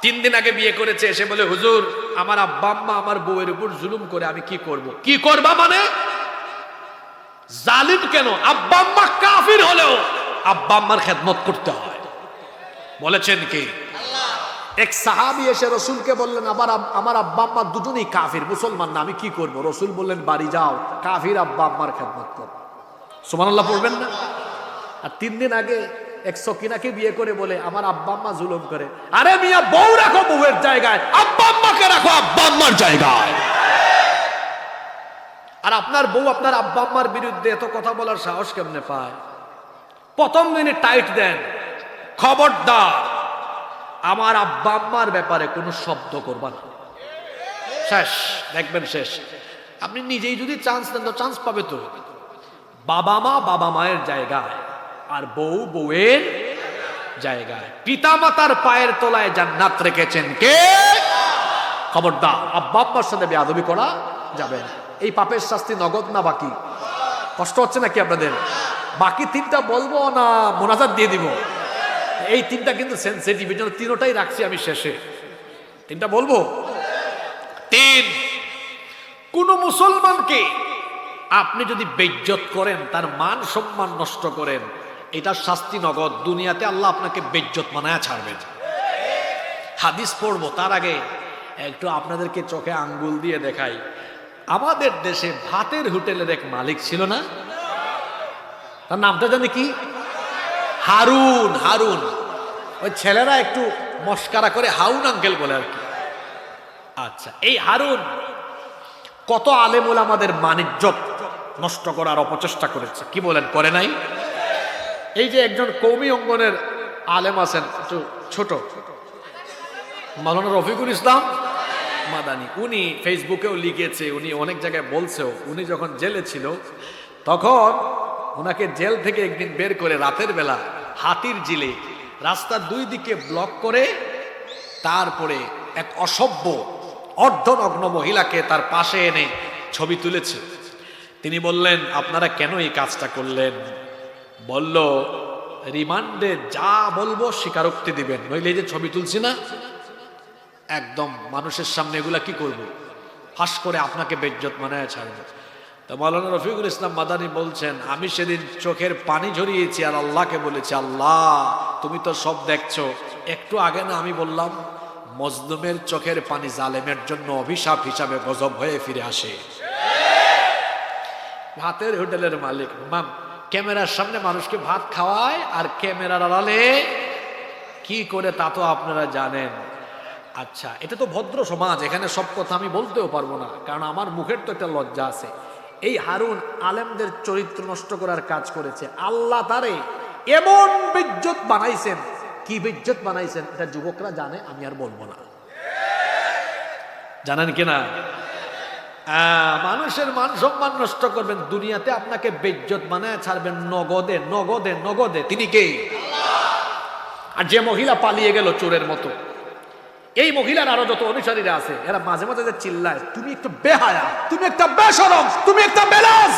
3 দিন আগে বিয়ে করেছে, এসে বলে, হুজুর আমার আব্বা আম্মা আমার বউয়ের উপর জুলুম করে, আমি কি করব? কি করবা মানে? জালিম কেন? আব্বা আম্মা কাফির হলেও আব্বা আম্মার খেদমত করতে হয়। বলেছেন কি? এক সাহাবী এসে রসুলকে বললেন, আমার আব্বা আম্মা দুজনেই কাফির, মুসলমান না, আমি কি করব? রসুল বললেন, বাড়ি যাও, কাফির আব্বা আম্মার খেদমত কর। সুবহানাল্লাহ পড়বেন না? আর 3 দিন আগে এক সকিনাকে বিয়ে করে বলে, আমার আব্বা আম্মা জুলুম করে। আরে মিয়া, বউ রাখো বউয়ের জায়গায়, আব্বা আম্মাকে রাখো আব্বা আম্মার জায়গায়। আর আপনার বউ আপনার আব্বা আম্মার বিরুদ্ধে এত কথা বলার সাহস কেমনে পায়? প্রথম দিনে টাইট দেন, খবরদার আমার আব্বা আম্মার ব্যাপারে কোনো শব্দ করবা না, শেষ, দেখবেন শেষ। আপনি নিজেই যদি চান্স দেন তো চান্স পাবে তো। বাবা মা বাবা মায়ের জায়গায়, আর বউ বউয়ের জায়গায়। পিতা মাতার পায়ের তলায় জান্নাত রেখেছেন কে? খবরদার আব্বা আম্মার সাথে বেয়াদবি করা যাবে না। এই পাপের শাস্তি নগদ না বাকি? কষ্ট হচ্ছে নাকি আপনাদের? বাকি 3টা বলবো না মোনাজাত দিয়ে দিব? এই 3টা কিন্তু সেনসিটিভ, এর জন্য 3টাই রাখছি আমি শেষে। 3টা বলবো। 3, কোন মুসলমানকে আপনি যদি বেইজ্জত করেন, তার মান সম্মান নষ্ট করেন, এটার শাস্তি নগদ। দুনিয়াতে আল্লাহ আপনাকে বেইজ্জত বানায়া ছাড়বেন। হাদিস পড়বো, তার আগে একটু আপনাদেরকে চোখে আঙ্গুল দিয়ে দেখাই। আমাদের দেশে ভাতের হোটেলের এক মালিক ছিল না? তার নামটা জানি কি? হারুন। হারুন, ওই ছেলেরা একটু মস্কারা করে হাউন আঙ্কেল বলে আর কি। আচ্ছা, এই হারুন কত আলেম ওলামাদের মানিজ্জত নষ্ট করার অপচেষ্টা করেছে, কি বলেন? করে নাই? এই যে একজন কওমি অঙ্গনের আলেম আছেন, একটু ছোট, মাওলানা রফিকুল ইসলাম মাদানী, উনি ফেসবুকেও লিখেছে, উনি অনেক জায়গায় বলছেও, উনি যখন জেলে ছিল তখন ওনাকে জেল থেকে একদিন বের করে রাতের বেলা হাতির জিলে রাস্তার 2 দিকে ব্লক করে, তারপরে এক অসভ্য অর্ধনগ্ন মহিলাকে তার পাশে এনে ছবি তুলেছে। তিনি বললেন, আপনারা কেন এই কাজটা করলেন? বলল, রিমান্ডে যা বলবো স্বীকারোক্তি দিবেন, নইলে এই যে ছবি তুলছি না, একদম মানুষের সামনে এগুলা কি করব, ফাঁস করে আপনাকে বেইজ্জত বানায় ছাড়বো। তো মাওলানা রফিকুল ইসলাম মাদানী বলছেন, আমি সেদিন চোখের পানি ঝরিয়েছি আর আল্লাহকে বলেছি, আল্লাহ তুমি তো সব দেখছো, একটু আগে না আমি বললাম মজলুমের চোখের পানি জালেমের জন্য অভিশাপ হিসাবে গজব হয়ে ফিরে আসে। ভাতের হোটেলের মালিক ক্যামেরার সামনে মানুষকে ভাত খাওয়ায়, আর ক্যামেরার আড়ালে কি করে তা তো আপনারা জানেন। আচ্ছা, এটা তো ভদ্র সমাজ, এখানে সব কথা আমি বলতেও পারবো না, কারণ আমার মুখের তো একটা লজ্জা আছে। এই হারুন আলেমদের চরিত্র নষ্ট করার কাজ করেছে। আল্লাহ তারে এমন বেইজ্জত বানাইছেন, কি বেইজ্জত বানাইছেন এটা যুবকরা জানে, আমি আর বলবো না। জানেন কিনা? মানুষের মান সম্মান নষ্ট করবেন, দুনিয়াতে আপনাকে বেইজ্জত বানায় ছাড়বেন নগদে নগদে নগদে। তিনি কে? আর যে মহিলা পালিয়ে গেল চোরের মতো, এই মহিলার আরো যত অনুসারীরা আছে এরা মাঝে মাঝে চিল্লায়, তুমি একটু বেহায়া, তুমি একটা বেশরম, তুমি একটা বেলাজ।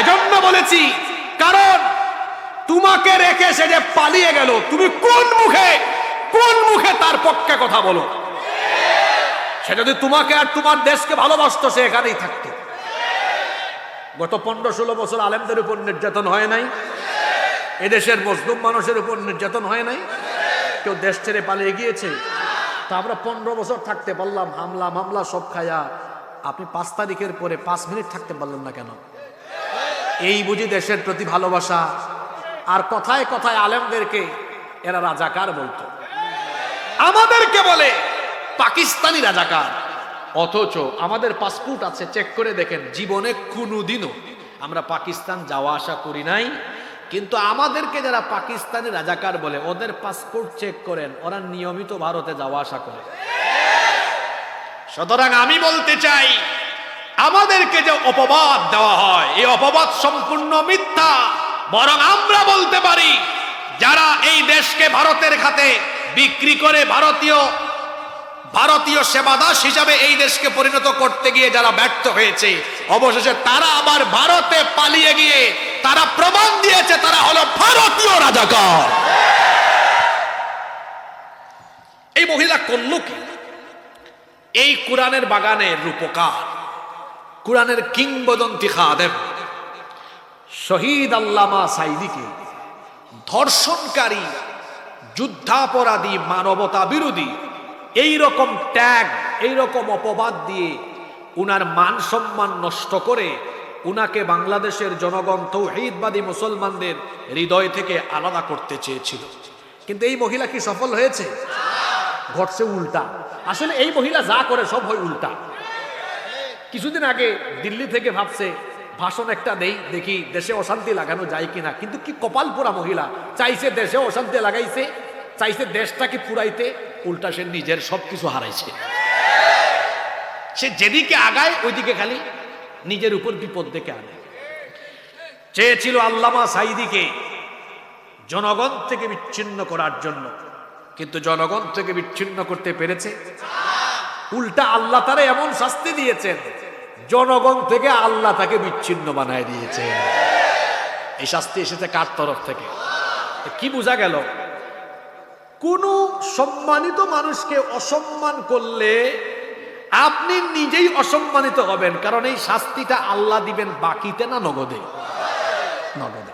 এজন্য বলেছি, কারণ তোমাকে রেখে সে যে পালিয়ে গেল, তুমি কোন মুখে তার পক্ষে কথা বলো? সে যদি তোমাকে আর তোমার দেশকে ভালোবাসতো সে এখানেই থাকতো। গত 15-16 বছর আলেমদের উপর নির্যাতন হয় নাই? এদেশের মুসলিম মানুষের উপর নির্যাতন হয় নাই? কেউ দেশ ছেড়ে পালিয়ে গিয়েছে? তা আমরা 15 বছর থাকতে পারলাম, হামলা মামলা সব খায়া। আপনি 5 তারিখের পরে 5 মিনিট থাকতে পারলেন না কেন? এই বুঝি দেশের প্রতি ভালোবাসা? আর কথায় কথায় আলেমদেরকে এরা রাজাকার বলতো, আমাদেরকে বলে পাকিস্তানি রাজাকার। অথচ আমাদের পাসপোর্ট আছে, চেক করে দেখেন, জীবনে কোনোদিনও আমরা পাকিস্তান যাওয়া আসা করি নাই। কিন্তু আমাদেরকে যারা পাকিস্তানি রাজাকার বলে, ওদের পাসপোর্ট চেক করেন, ওরা নিয়মিত ভারতে যাওয়া আসা করে। সুতরাং আমি বলতে চাই, আমাদেরকে যে অপবাদ দেওয়া হয়, এই অপবাদ সম্পূর্ণ মিথ্যা। বরং আমরা বলতে পারি, যারা এই দেশকে ভারতের খাতে বিক্রি করে ভারতীয় সেবাদাস হিসাবে এই দেশকে পরিণত করতে গিয়ে যারা ব্যর্থ হয়েছে, অবশেষে তারা আবার ভারতে পালিয়ে গিয়ে তারা প্রমাণ দিয়েছে তারা হলো ভারতীয় রাজাকার। এই মহিলা করল কি? এই কোরআনের বাগানের রূপকার, কোরআনের কিংবদন্তি খাদেম শহীদ আল্লামা সাঈদীকে ধর্ষণকারী, যুদ্ধাপরাধী, মানবতা বিরোধী এই রকম ট্যাগ, এই রকম অপবাদ দিয়ে উনার মান সম্মান নষ্ট করে উনাকে বাংলাদেশের জনগণ তৌহিদবাদী মুসলমানদের হৃদয় থেকে আলাদা করতে চেয়েছিল। কিন্তু এই মহিলা কি সফল হয়েছে? ঘটছে উল্টা। আসলে এই মহিলা যা করে সব হয় উল্টা। কিছুদিন আগে দিল্লি থেকে ভাবছে ভাষণ একটা দেই, দেখি দেশে অশান্তি লাগানো যায় কিনা। কিন্তু কি কপাল পোড়া মহিলা, চাইছে দেশে অশান্তি লাগাইছে, চাইছে দেশটাকে পুরাইতে, উল্টা সে নিজের সবকিছু হারাইছে। সে যেদিকে আগায় ওইদিকে খালি নিজের উপর বিপদ ডেকে আনে। চেয়েছিল আল্লামা সাঈদীকে জনগণ থেকে বিচ্ছিন্ন করার জন্য, কিন্তু জনগণ থেকে বিচ্ছিন্ন করতে পেরেছে? উল্টা আল্লাহ তারে এমন শাস্তি দিয়েছেন, জনগণ থেকে আল্লাহ তাকে বিচ্ছিন্ন বানায় দিয়েছে। এই শাস্তি এসেছে কার তরফ থেকে? কি বোঝা গেল? কোন সম্মানিত মানুষকে অসম্মান করলে আপনি নিজেই অসম্মানিত হবেন, কারণ এই শাস্তিটা আল্লাহ দিবেন বাকিতে না নগদে? নগদে।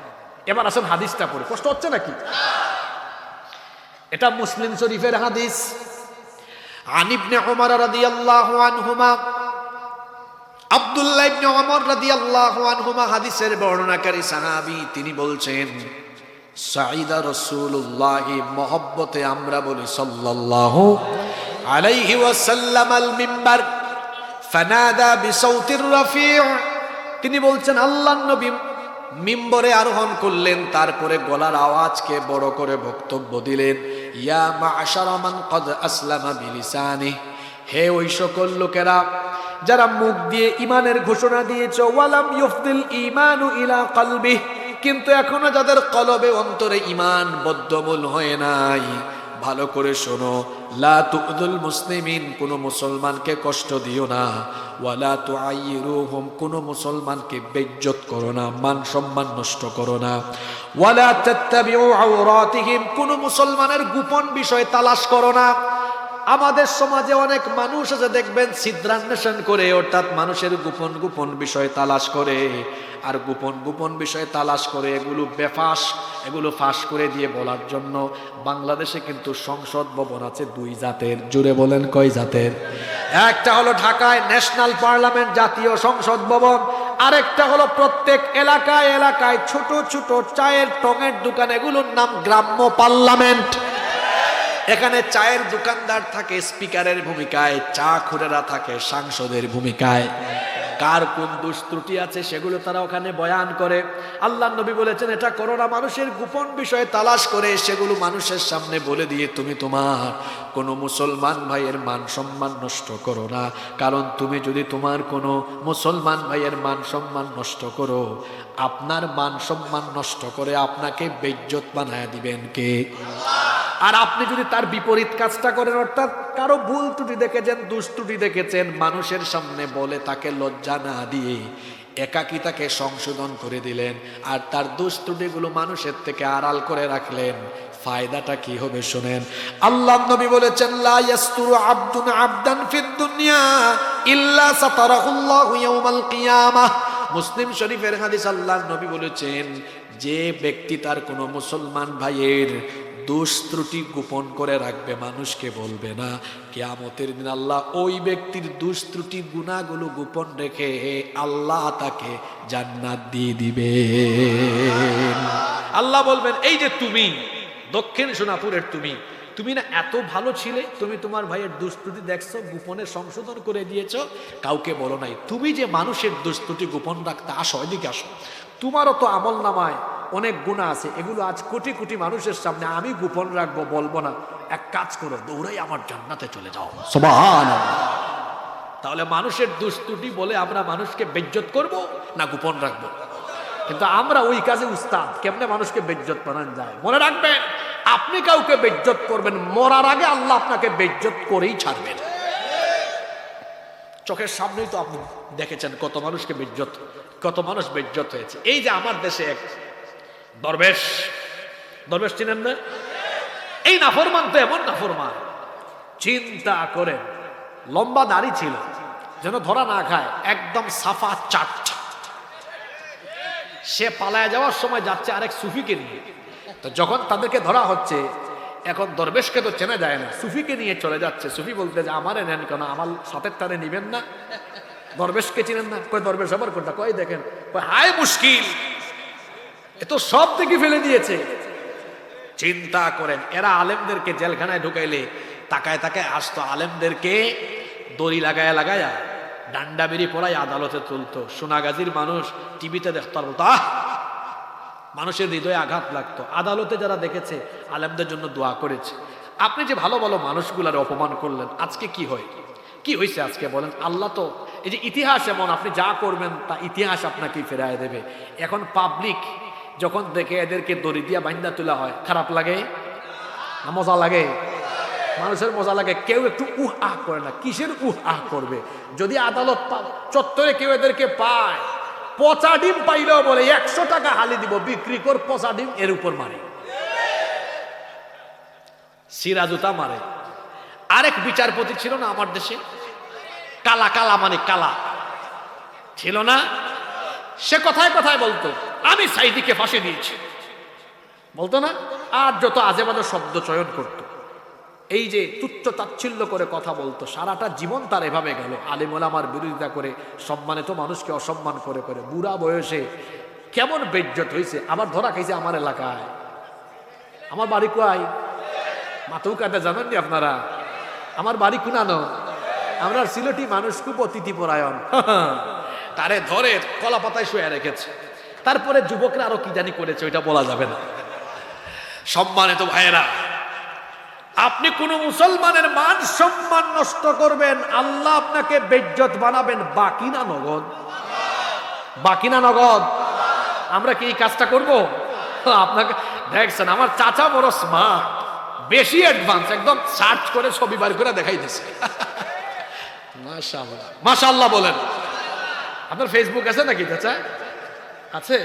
এবার আসেন হাদিসটা পড়ে, কষ্ট হচ্ছে নাকি? এটা মুসলিম শরীফের হাদিস। আন ইবনে উমর রাদিয়াল্লাহু আনহুমা, আব্দুল্লাহ ইবনে উমর রাদিয়াল্লাহু আনহুমা হাদিসের বর্ণনাকারী সাহাবী, তিনি বলছেন, সাঈদা রাসূলুল্লাহ, মহব্বতে আমরা বলি সাল্লাল্লাহু আলাইহি ওয়াসাল্লাম আল মিম্বার ফানাদা বিসাউতির রাফি'। তিনি বলছেন আল্লাহর নবী মিম্বরে আরোহণ করলেন, তারপরে গলার আওয়াজকে বড় করে বক্তব্য দিলেন, ইয়া মা'শারা মান ক্বাদ আসলামা বিলিসানিহি, হে ওই সকল লোকেরা যারা মুখ দিয়ে ঈমানের ঘোষণা দিয়েছো, ওয়ালাম ইউফদিল ঈমানু ইলা কলবিহি, কিন্তু এখনো যাদের কলবে অন্তরে ঈমান বদ্ধমূল হয় নাই, ভালো করে শোনো, লা তু'যুল মুসলিমিন, কোন মুসলমানকে কষ্ট দিও না, ওয়ালা তুআইরুহুম, কোন মুসলমানকে বেইজ্জত করো না, মান সম্মান নষ্ট করো না, ওয়ালা তাত্তাবিউ আওরাতিহিম, কোন মুসলমানের গোপন বিষয় তালাশ করো না, আমাদের সমাজে অনেক মানুষ আছে দেখবেন ছিদ্রান্বেষণ করে, অর্থাৎ মানুষের গোপন গোপন বিষয় তালাশ করে, আর গোপন গোপন বিষয় তালাশ করে এগুলো বেফাস, এগুলো ফাঁস করে দিয়ে বলার জন্য বাংলাদেশে কিন্তু সংসদ ভবন আছে দুই জাতের। জুড়ে বলেন কয় জাতের? একটা হলো ঢাকায় ন্যাশনাল পার্লামেন্ট, জাতীয় সংসদ ভবন। আরেকটা হলো প্রত্যেক এলাকায় এলাকায় ছোট ছোট চায়ের টঙের দোকান, এগুলোর নাম গ্রাম্য পার্লামেন্ট। এখানে চায়ের দোকানদার থাকে স্পিকারের ভূমিকায়, চা খুরেরা থাকে সাংসদের ভূমিকায়। কার কোন দুষ্ত্রুটি আছে সেগুলো তারা ওখানে বয়ান করে। আল্লাহ নবী বলেছেন এটা করো না, মানুষের গোপন বিষয়ে তালাশ করে সেগুলো মানুষের সামনে বলে দিয়ে তুমি তোমার কোনো মুসলমান ভাইয়ের মান সম্মান নষ্ট করো না। কারণ তুমি যদি তোমার কোনো মুসলমান ভাইয়ের মান সম্মান নষ্ট করো, আপনার মান সম্মান নষ্ট করে আপনাকে বেইজ্জত বানায় দিবেন কে? আর আপনি যদি তার বিপরীত কাজটা করেন, অর্থাৎ কারো ভুল ত্রুটি দেখেছেন, দুষ্ত্রুটি দেখেছেন, মানুষের সামনে বলে তাকে লজ্জা না দিয়ে একাকী তাকে সংশোধন করে দিলেন, আর তার দুষ্ত্রুটিগুলো মানুষের থেকে আড়াল করে রাখলেন, ফায়দাটা কি হবে শুনেন। আল্লাহ নবী বলেছেন লা ইয়াসতুরু আবদুন আবদান ফিদ দুনিয়া ইল্লা সাতারাহুল্লাহু ইয়াউমাল কিয়ামাহ। মুসলিম শরীফের হাদিস, আল্লাহ নবী বলেছেন যে ব্যক্তি তার কোনো মুসলমান ভাইয়ের দোষ ত্রুটি গোপন করে রাখবে, মানুষকে বলবে না, কিয়ামতের দিন আল্লাহ ওই ব্যক্তির দোষ ত্রুটি গুনাহগুলো গোপন রেখে আল্লাহ তাকে জান্নাত দিয়ে দিবে। আল্লাহ বলবেন এই যে তুমি দক্ষিণ সোনাপুরের তুমি না এত ভালো ছিলে, তুমি তোমার ভাইয়ের দোষ ত্রুটি দেখছো, গোপনে সংশোধন করে দিয়েছো, কাউকে বলো নাই। তুমি যে মানুষের দোষ ত্রুটি গোপন রাখতে আসো, এদিকে আসো, তোমারও তো আমল নামায় অনেক গুনাহ আছে, এগুলো আজ কোটি কোটি মানুষের সামনে আমি গোপন রাখবো, বলবো না। এক কাজ করো, দৌড়াই আমার জান্নাতে চলে যাও। সুবহানাল্লাহ। তাহলে মানুষের দুষ্ত্রুটি বলে আমরা মানুষকে বেইজ্জত করব না গোপন রাখবো? কিন্তু আমরা ওই কাজে উস্তাদ, কেমনে মানুষকে বেইজ্জত বানান যায়। মনে রাখবেন, আপনি কাউকে বেইজ্জত করবেন, মরার আগে আল্লাহ আপনাকে বেইজ্জত করেই ছাড়বেন। চোখের সামনেই তো আপনি দেখেছেন কত মানুষকে বেইজ্জত, কত মানুষ বেইজ্জত হয়েছে। এই যে আমার দেশে এক দরবেশ চিনেন না? এই নাফরমান তো এমন নাফরমান, চিন্তা করেন, লম্বা দাড়ি ছিল যেন ধরা না খায়, একদম সাফা চাট। সে পালায় যাওয়ার সময় যাচ্ছে আরেক সুফিকে নিয়ে। তো যখন তাদেরকে ধরা হচ্ছে, এখন দরবেশকে তো চেনা যায় না, সুফিকে নিয়ে চলে যাচ্ছে। সুফি বলতে যে আমারে নেন কেন, আমার সাথের টানে নিবেন না? দরবেশকে চিনেন না? কয় দরবেশ আবার কোনটা? কয় দেখেন, হায় মুশকিল, এ তো সব থেকে ফেলে দিয়েছে। চিন্তা করেন, এরা আলেমদেরকে জেলখানায় ঢুকাইলে তাকায় তাকায় আসতো, আলেমদেরকে দড়ি লাগায়া লাগায়া ডান্ডা বেরি পড়াই আদালতে তুলতো। সোনাগাজীর মানুষ টিভিতে দেখতো, বলতো আহ, মানুষের হৃদয়ে আঘাত লাগতো। আদালতে যারা দেখেছে আলেমদের জন্য দোয়া করেছে। আপনি যে ভালো ভালো মানুষগুলার অপমান করলেন, আজকে কি হয়? কি হয়েছে আজকে বলেন? আল্লাহ তো এই যে ইতিহাস এমন, আপনি যা করবেন তা ইতিহাস আপনাকে ফেরায় দেবে। এখন পাবলিক যখন দেখে এদেরকে দড়ি দিয়া বান্দা তোলা হয়, খারাপ লাগে না মজা লাগে? মানুষের মজা লাগে। কেউ একটু উহ আহ করে না। কিসের উহ আহ করবে? যদি আদালত চত্বরে কেউ এদেরকে পায়, পচা ডিম পাইলেও বলে 100 টাকা হালি দিব, বিক্রি কর পচা ডিম, এর উপর মারে, সিরা জুতা মারে। আরেক বিচারপতি ছিল না আমার দেশে, কালা কালা মানে কালা ছিল না? সে কথায় কথায় বলতো আমি সাইদিকে ফাঁসি দিয়েছি, বলতো না? আর যত আজেবাজে শব্দ চয়ন করতো, এই যে তুচ্ছ তাচ্ছিল্য করে কথা বলতো। সারাটা জীবন তার এভাবে গেল, আলেম ওলামার বিরোধিতা করে, সম্মানিত মানুষকে অসম্মান করে করে। বুড়া বয়সে কেমন বেইজ্জত হয়েছে। আবার ধরা খাইছে আমার এলাকায়। আমার বাড়ি কোয়াই মাতৌকাতে, জানেন নি আপনারা? আমার বাড়ি কুনানো। আমরা সিলেটি মানুষ খুব অতিথি পরায়ণ। তারে ধরে কলা পাতায় শুয়ে রেখেছে। তারপরে যুবকরা আরো কি জানি করেছে, ওইটা বলা যাবে না। সম্মানিত ভাইয়েরা, আপনি কোন মুসলমানের মান সম্মান নষ্ট করবেন, আল্লাহ আপনাকে বেইজ্জত বানাবেন। বাকি না নগদ, বাকি না নগদ। আমরা কি এই কাজটা করব? আপনাকে দেখছেন আমার চাচা বড় স্মার্ট, বেশি অ্যাডভান্স, একদম সার্চ করে ছবি বার করে দেখাইতেছে। মাশাআল্লাহ, মাশাআল্লাহ বলেন। আপনার ফেসবুক আছে নাকি চাচা? আছে?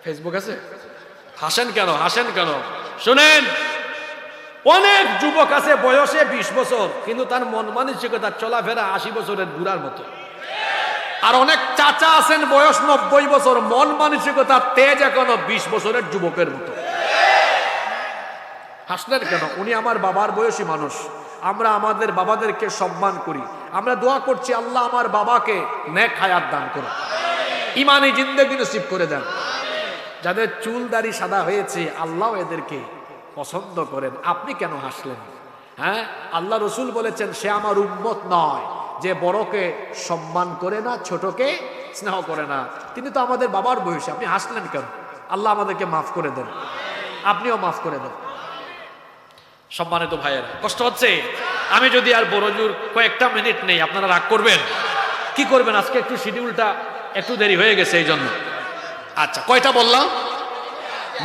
ফেসবুক আছে? হাসেন কেন, হাসেন কেন? শুনেন, অনেক যুবক আছে বয়সে 20 বছর, কিন্তু তার মন মানসিকতা চলাফেরা 80 বছরের বুড়ার মতো। আর অনেক চাচা আছেন বয়স 90 বছর, মন মানসিকতা তেজ এখনো 20 বছরের যুবকের মতো। হাসলেন কেন? উনি আমার বাবার বয়সী মানুষ। আমরা আমাদের বাবাদেরকে সম্মান করি, আমরা দোয়া করছি আল্লাহ আমার বাবাকে নেক হায়াত দান করুন, ইমানি জিন্দেগি নসিব করে দেন। যাদের চুল দাড়ি সাদা হয়েছে আল্লাহ এদেরকে পছন্দ করেন। আপনি কেন হাসলেন? হ্যাঁ, আল্লাহ রসুল বলেছেন সে আমার উম্মত নয় যে বড়কে সম্মান করে না, ছোটকে স্নেহ করে না। তিনি তো আমাদের বাবার বয়সী, আপনি হাসলেন কেন? আল্লাহ আমাদেরকে মাফ করে দেন, আপনিও মাফ করে দেন। সম্মানিত ভাইয়েরা, কষ্ট হচ্ছে? আমি যদি আর বড় জোর কয়েকটা মিনিট নেই, আপনারা রাগ করবেন? কি করবেন? আজকে একটু শিডিউলটা একটু দেরি হয়ে গেছে এই জন্য। আচ্ছা, কয়টা বললাম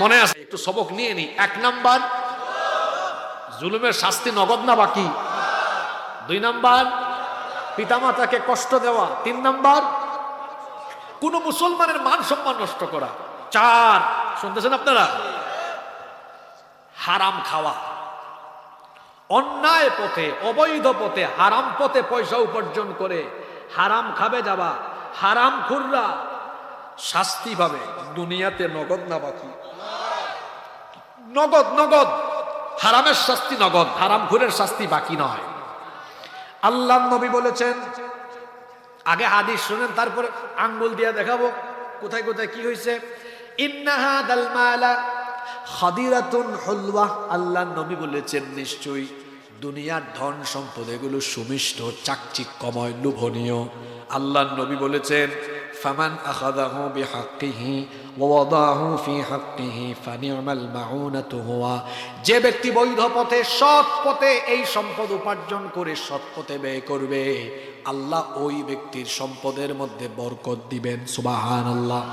মনে আছে? একটু সবক নিয়ে নি। 1 নাম্বার, জুলুমের শাস্তি নগদ না বাকি। 2 নাম্বার, পিতামাতাকে কষ্ট দেওয়া। 3 নাম্বার, কোন মুসলমানের মান সম্মান নষ্ট করা। 4, শুনতেছেন আপনারা? হারাম খাওয়া, অন্যায় পথে অবৈধ পথে হারাম পথে পয়সা উপার্জন করে হারাম খাবে যাবা, হারাম খুররা শাস্তি পাবে দুনিয়াতে নগদ না বাকি। নগদ নগদ, হারামের শাস্তি নগদ, হারাম খুরের শাস্তি বাকি নয়। আল্লাহ নবী বলেছেন, আগে হাদিস শুনেন তারপরে আঙ্গুল দিয়ে দেখাবো কোথায় কোথায় কি হয়েছে। ইন্নাহা দাল মালা খাদিরাতুন হুলওয়া, আল্লাহ নবী বলেছেন নিশ্চয়ই দুনিয়ার ধন সম্পদ এগুলো সুমিষ্ট, চাকচিক্যময়, লোভনীয়। আল্লাহ নবী বলেছেন ফামান আখাযাহু বিহাক্কিহি ওয়া ওয়াদাহু ফি হাক্কিহি ফানি'মাল মাউনাতু হুয়া, যে ব্যক্তি বৈধ পথে সৎ পথে এই সম্পদ উপার্জন করে সৎ পথে ব্যয় করবে, আল্লাহ ওই ব্যক্তির সম্পদের মধ্যে বরকত দিবেন। সুবহানাল্লাহ।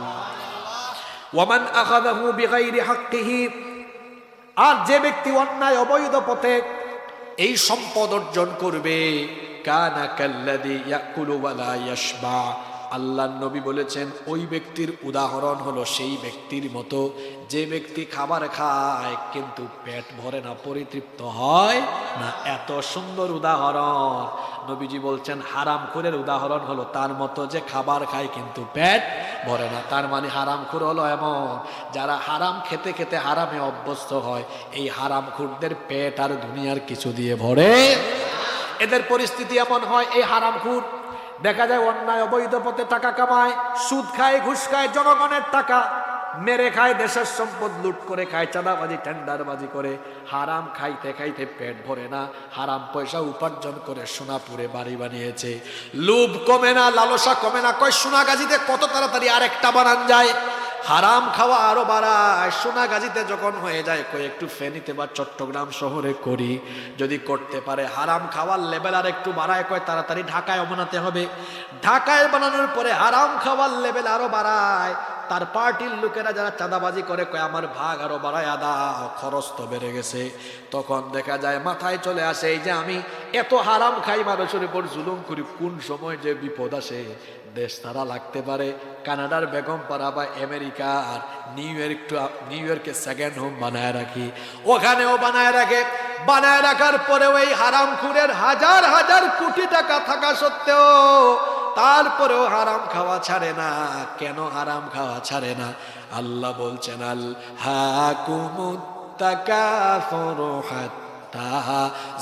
ওয়ামান আখাযাহু বিগাইরি হাক্কিহি, আর যে ব্যক্তি অন্যায় অবৈধ পথে এই সম্পদ অর্জন করবে, কানা কাল্লাযী ইয়াকুলু ওয়া লা ইয়াশবা, আল্লাহ নবী বলেছেন ওই ব্যক্তির উদাহরণ হলো সেই ব্যক্তির মতো যে ব্যক্তি খাবার খায় কিন্তু পেট ভরে না, পরিতৃপ্ত হয় না। এত সুন্দর উদাহরণ নবীজি বলছেন। হারামখোরের উদাহরণ হলো তার মতো যে খাবার খায় কিন্তু পেট ভরে না। তার মানে হারামখোর হলো এমন যারা হারাম খেতে খেতে হারামে অভ্যস্ত হয়। এই হারামখোরদের পেট আর দুনিয়ার কিছু দিয়ে ভরে। এদের পরিস্থিতি এমন হয়, এই হারামখোর দেখা যায় অন্যায় অবৈধ পথে টাকা কামায়, সুদ খায়, ঘুষ খায়, জনগণের টাকা মেরে খায়, দেশের সম্পদ লুট করে খায়, চাঁদাবাজি টেন্ডারবাজি করে, হারাম খাইতে খাইতে পেট ভরে না, হারাম পয়সা উপার্জন করে সোনাপুরে বাড়ি বানিয়েছে। লোভ কমে না, লালসা কমে না, কয় সোনাগাজীতে কত তাড়াতাড়ি আরেকটা বানান যায়। হারাম খাওয়া আরো বাড়ায়। সোনাগাজীতে যখন হয়ে যায় কয় একটু ফেনীতে বা চট্টগ্রাম শহরে করি, যদি করতে পারে হারাম খাওয়ার লেভেল আর একটু বাড়ায়, কয় তাড়াতাড়ি ঢাকায় বানাতে হবে। ঢাকায় বানানোর পরে হারাম খাওয়ার লেভেল আরো বাড়ায়। তার পার্টির লোকেরা যারা চাঁদাবাজি করে কয় আমার ভাগ আরো বাড়ায় দাও, খরচ তো বেড়ে গেছে। তখন দেখা যায় মাথায় চলে আসে এই যে আমি এত হারাম খাই, মানুষের উপর জুলুম করি, কোন সময় যে বিপদ আসে দেশ তারা লাগতে পারে। কানাডার বেগমপাড়া বা আমেরিকার নিউ ইয়র্কে সেকেন্ড হোম বানায় রাখি, ওখানেও বানায় রাখে। বানায় রাখার পরেও এই হারামখোরের হাজার হাজার কোটি টাকা থাকা সত্ত্বেও তারপরেও হারাম খাওয়া ছাড়ে না। কেন হারাম খাওয়া ছাড়ে না? আল্লাহ বলছেন আল হাকুমুত তাকাসুরু হাত্তা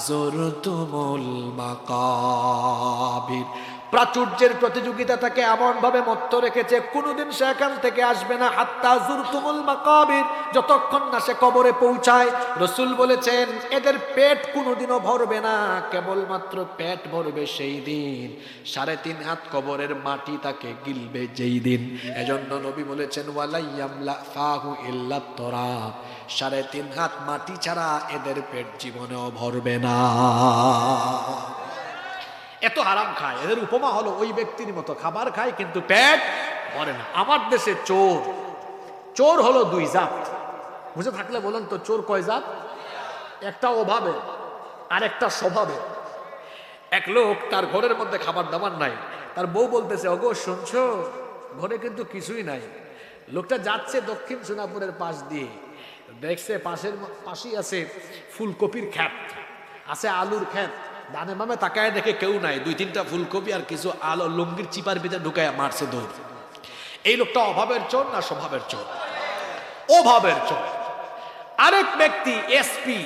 যুরতুমুল মাকাবির। প্রাচুর্যের প্রতিযোগিতা তাকে এমন ভাবে মত্ত রেখেছে কোনোদিন সে এখান থেকে আসবে না। হাত্তা যুরতুমুল মাকাবির, যতক্ষণ না সে কবরে পৌঁছায়। রাসূল বলেছেন এদের পেট কোনোদিনও ভরবে না, কেবলমাত্র পেট ভরবে সেই দিন 3.5 হাত কবরের মাটি তাকে গিলবে যেই দিন। এজন্য নবী বলেছেন ওয়ালা ইয়ামলা ফাহু ইল্লা তুরাব, 3.5 হাত মাটি ছাড়া এদের পেট জীবনেও ভরবে না। এত হারাম খায়। এদের উপমা হলো ওই ব্যক্তির মতো খাবার খায় কিন্তু পেট ভরে না। আমার দেশে চোর হলো 2 জাত। বুঝে থাকলে বলেন তো চোর কয় জাত? একটা অভাবে আর একটা স্বভাবে। এক লোক তার ঘরের মধ্যে খাবার দাবার নাই, তার বউ বলতেছে ওগো শুনছো ঘরে কিন্তু কিছুই নাই। লোকটা যাচ্ছে দক্ষিণ সোনাপুরের পাশ দিয়ে, দেখছে পাশেই আছে ফুলকপির ক্ষেত, আছে আলুর ক্ষেত, ডানে বামে তাকায় দেখে কেউ নাই, 2-3টা ফুলকপি আর কিছু আলো লুঙ্গির চিপার ভিতরে ঢুকায় মারছে দৌড়। এই লোকটা অভাবের চোর না স্বভাবের চোর? অভাবের চোর। আরেক ব্যক্তি এসপি,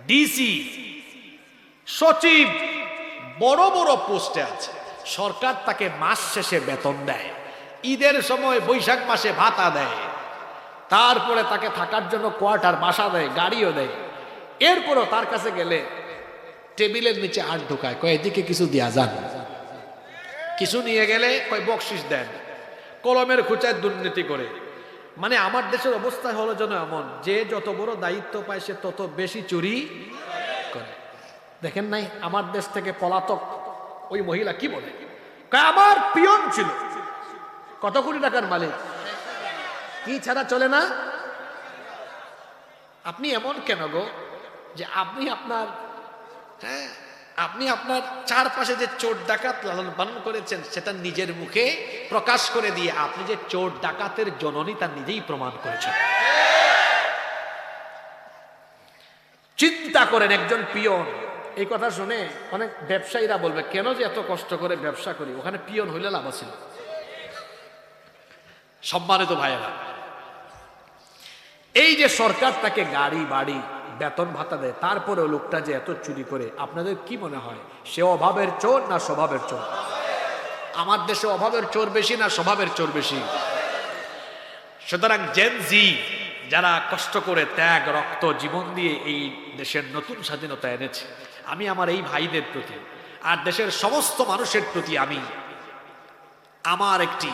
ডিসি, সচিব, বড় বড় পোস্টে আছে, সরকার তাকে মাস শেষে বেতন দেয়, ঈদের সময় বৈশাখ মাসে ভাতা দেয়, তারপরে তাকে থাকার জন্য কোয়ার্টার বাসা দেয়, গাড়িও দেয়। এরপরও তার কাছে গেলে টেবিলের নিচে হাত ঢুকায়, কয় এদিকে কিছু দিয়া যান। কিছু নিয়ে গেলে কয় বকশিস দেন, কলমের খুঁচায় দুর্নীতি করে। মানে আমার দেশের অবস্থা হলো যেন এমন, যে যত বড় দায়িত্ব পায় সে তত বেশি চুরি করে। দেখেন নাই আমার দেশ থেকে পলাতক ওই মহিলা কি বলে, কয় আমার পিয়ন ছিল, কত কোটি টাকার মালিক, কি ছাড়া চলে না। আপনি এমন কেন গো যে আপনি আপনার চারপাশে যে চোর ডাকাত লালন পালন করেছেন সেটা নিজের মুখে প্রকাশ করে দিয়ে আপনি যে চোর ডাকাতের জননী তা নিজেই প্রমাণ করেছেন। চিন্তা করেন, একজন পিয়ন। এই কথা শুনে অনেক ব্যবসায়ীরা বলবে কেন যে এত কষ্ট করে ব্যবসা করি, ওখানে পিয়ন হইলে লাভ ছিল। সম্মানিত ভাইয়েরা, এই যে সরকার তাকে গাড়ি বাড়ি বেতন ভাতা দেয়, তারপরে লোকটা যে এত চুরি করে, আপনাদের কি মনে হয় সে অভাবের চোর না স্বভাবের চোর? আমার দেশে অভাবের চোর বেশি না স্বভাবের চোর বেশি? সুতরাং জেন জি যারা কষ্ট করে ত্যাগ রক্ত জীবন দিয়ে এই দেশের নতুন স্বাধীনতা এনেছে, আমি আমার এই ভাইদের প্রতি আর দেশের সমস্ত মানুষের প্রতি আমি আমার একটি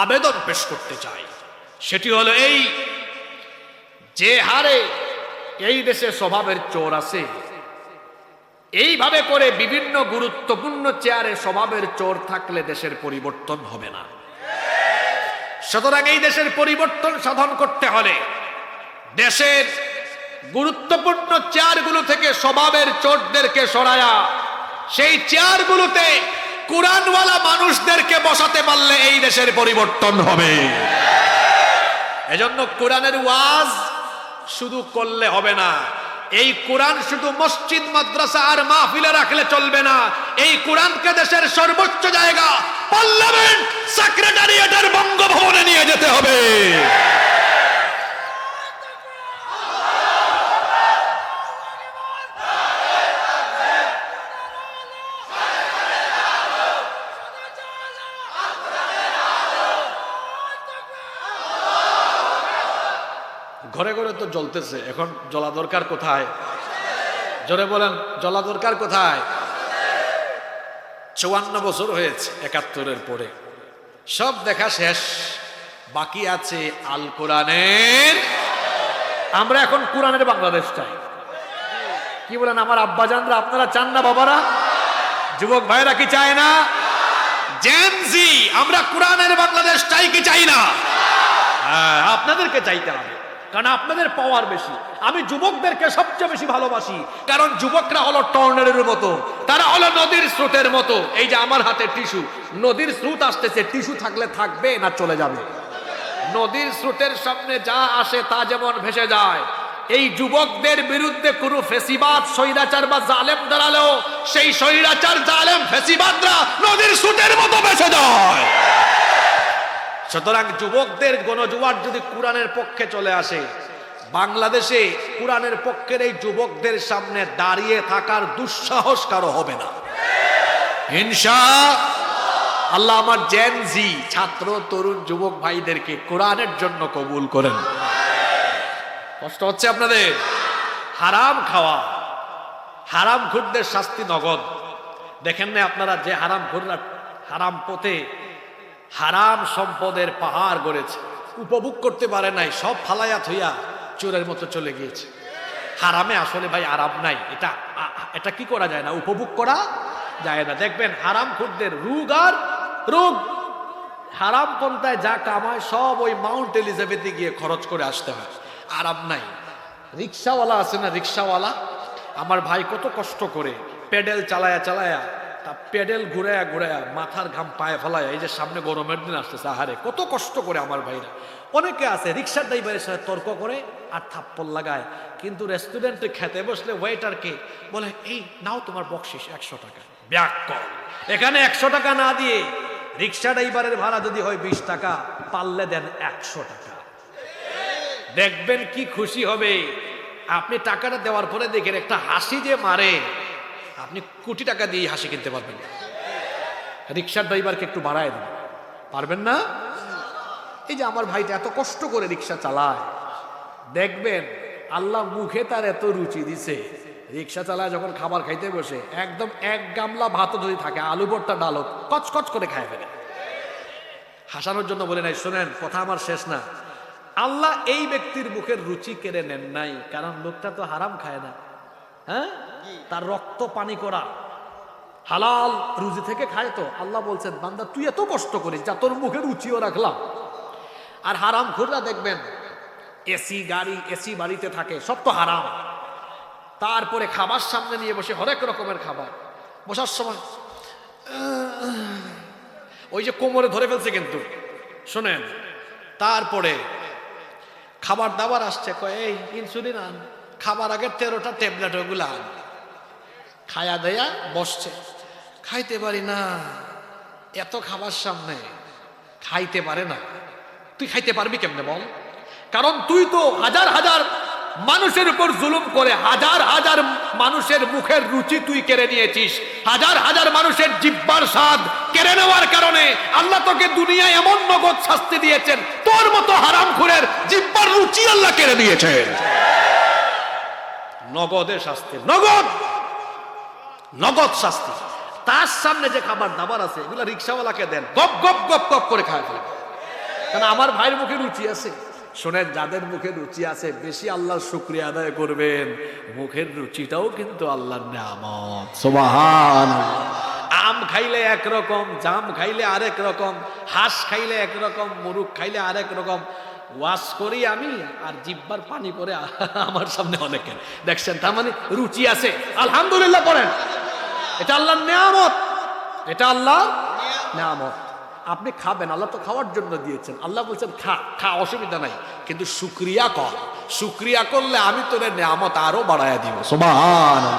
আবেদন পেশ করতে চাই। সেটি হলো এই, যে হারে এই দেশে স্বভাবের চোর আছে, এইভাবে করে বিভিন্ন গুরুত্বপূর্ণ চেয়ারে স্বভাবের চোর থাকলে দেশের পরিবর্তন হবে না। সুতরাং এই দেশের পরিবর্তন সাধন করতে হলে দেশের গুরুত্বপূর্ণ চেয়ারগুলো থেকে স্বভাবের চোরদেরকে সরায়া সেই চেয়ারগুলোতে কোরআনওয়ালা মানুষদেরকে বসাতে পারলে এই দেশের পরিবর্তন হবে। এজন্য কোরআনের ওয়াজ শুধু করলে হবে না, এই কোরআন শুধু মসজিদ মাদ্রাসা আর মাহফিলে রাখলে চলবে না, এই কোরআনকে দেশের সর্বোচ্চ জায়গা পার্লামেন্ট সেক্রেটারিয়েটের বঙ্গভবনে নিয়ে যেতে হবে। ঘরে ঘরে তো জ্বলতেছে, এখন জ্বলা দরকার কোথায়? জোরে বলেন, জ্বলা দরকার কোথায়? 54 বছর হয়েছে 71-এর পরে, সব দেখা শেষ, বাকি আছে আল কোরআনের। আমরা এখন কোরআনের বাংলাদেশ চাই। কি বলেন আমার আব্বাজানরা, আপনারা চান না বাবারা? যুবক ভাইরা কি চায় না? জেন জি আমরা কোরআনের বাংলাদেশ চাই কি চাই না? হ্যাঁ, আপনাদেরকে চাইতে হবে, কারণ আপনাদের পাওয়ার বেশি। আমি যুবকদেরকে সবচেয়ে বেশি ভালোবাসি, কারণ যুবকরা হলো টর্নেডোর মতো, তারা হলো নদীর স্রোতের মতো। এই যে আমার হাতে টিস্যু, নদীর স্রোত আসতেছে, টিস্যু থাকলে থাকবে না চলে যাবে। নদীর স্রোতের সামনে যা আসে তা যেমন ভেসে যায়, এই যুবকদের বিরুদ্ধে কোনো ফেসিবাদ স্বৈরাচার বা জালেম দাঁড়ালেও সেই স্বৈরাচার জালেম ফেসিবাদরা নদীর স্রোতের মতো ভেসে যায়। সুতরাং যুবকদের গণজোয়ার যদি কোরআনের পক্ষে চলে আসে, বাংলাদেশে কোরআনের পক্ষের এই যুবকদের সামনে দাঁড়িয়ে থাকার দুঃসাহস কারো হবে না ইনশাআল্লাহ। আমার জেন জি ছাত্র তরুণ যুবক ভাইদেরকে কোরআনের জন্য কবুল করেন। কষ্ট হচ্ছে আপনাদের? হারাম খাওয়া, হারাম খুরদের শাস্তি নগদ। দেখেন না আপনারা, যে হারাম খুররা হারাম পথে হারাম সম্পদের পাহাড় গড়েছে, উপভোগ করতে পারে নাই, সব ফালাইয়া থইয়া চোরের মতো চলে গিয়েছে। হারামে আসলে ভাই আরাম নাই, এটা কি করা যায় না, উপভোগ করা যায় না। দেখবেন হারাম খুরদের রোগ আর রোগ, হারাম পন্থায় যা কামায় সব ওই মাউন্ট এলিজাবেথে গিয়ে খরচ করে আসতে হয়, আরাম নাই। রিক্সাওয়ালা আছে না, রিক্সাওয়ালা আমার ভাই কত কষ্ট করে পেডেল চালায়া চালায়া তা পেডেল ঘুরায়া ঘুরায়া মাথার ঘাম পায়ে ফেলায়, এই যে সামনে গরমের দিন আসতেছে, আহারে কত কষ্ট করে আমার ভাইরা। অনেকে আছে রিক্সার ড্রাইভারের সাথে তর্ক করে আর থাপ্পড় লাগায়, কিন্তু রেস্টুরেন্টে খেতে বসলে ওয়েটারকে বলে এই নাও তোমার বকশিস 100 টাকা। ব্যাককল, এখানে 100 টাকা না দিয়ে রিক্সা ড্রাইভারের ভাড়া যদি হয় 20 টাকা, পারলে দেন 100 টাকা, দেখবেন কি খুশি হবে। আপনি টাকাটা দেওয়ার পরে দেখেন একটা হাসি যে মারে, আপনি কোটি টাকা দিয়ে হাসি কিনতে পারবেন না। রিক্সার ড্রাইভারকে একটু বাড়ায় দিন, পারবেন না? এই যে আমার ভাইটা এত কষ্ট করে রিক্সা চালায়, দেখবেন আল্লাহ মুখে তার এত রুচি দিছে, রিক্সা চালায় যখন খাবার খাইতে বসে একদম 1 গামলা ভাতও যদি থাকে, আলু ভর্তা ডালও কচকচ করে খায় ফেলে। হাসানোর জন্য বলে নাই, শোনেন কথা আমার শেষ না। আল্লাহ এই ব্যক্তির মুখের রুচি কেড়ে নেন নাই, কারণ লোকটা তো হারাম খায় না, হ্যাঁ, তার রক্ত পানি করা হালাল রুজি থেকে খায়। তো আল্লাহ বলছেন বান্দা তুই এত কষ্ট করিস, যা তোর মুখের রুচিও রাখলাম। আর হারাম খুররা দেখবেন এসি গাড়ি, এসি বাড়িতে থাকে, সব তো হারাম। তারপরে খাবার সামনে নিয়ে বসে হরেক রকমের খাবার, বসার সময় ওই যে কোমরে ধরে ফেলছে কিন্তু, শোনেন। তারপরে খাবার দাবার আসছে, কয় এই ইনসুলিন আন, খাবার আগে 13টা ট্যাবলেট ওগুলো আন। খায়া দেয়া বসছে, খাইতে পারি না, এত খাবার সামনে খাইতে পারে না। তুই খাইতে পারবি কেমনে বল? কারণ তুই তো হাজার হাজার মানুষের উপর জুলুম করে হাজার হাজার মানুষের মুখের রুচি তুই কেড়ে নিয়েছিস, হাজার হাজার মানুষের জিহ্বার স্বাদ কেড়ে নেওয়ার কারণে আল্লাহ তোকে দুনিয়ায় এমন নগদ শাস্তি দিয়েছেন, তোর মতো হারামখোরের জিহ্বার রুচি আল্লাহ কেড়ে দিয়েছেন। নগদে শাস্তি, নগদ নগদ শাস্তি। তার সামনে যে খাবার দাবার আছে এগুলা রিক্সাওয়ালাকে দেন, গপ গপ গপ গপ করে খায় ফেলে। কারণ আমার ভাইয়ের মুখে রুচি আছে। শোনেন, যাদের মুখে রুচি আছে বেশি আল্লাহর শুকরিয়া আদায় করবেন, মুখের রুচিটাও কিন্তু আল্লাহর নিয়ামত। সুবহানাল্লাহ। আম খাইলে একরকম, জাম খাইলে আরেক রকম, হাঁস খাইলে একরকম, মুরগ খাইলে আরেক রকম। ওয়াশ করি আমি আর জিহ্বার পানি পরে আমার সামনে অনেকের, দেখছেন, তার মানে রুচি আছে। আলহামদুলিল্লাহ পড়েন, এটা আল্লাহর নিয়ামত, এটা আল্লাহর নিয়ামত। আপনি খাবেন, আল্লাহ তো খাওয়ার জন্য দিয়েছেন। আল্লাহ বলছেন খা, খা, অসুবিধা নাই, কিন্তু শুকরিয়া কর। শুকরিয়া করলে আমি তোর নিয়ামত আরো বাড়ায়া দিব। সুবহানাল্লাহ।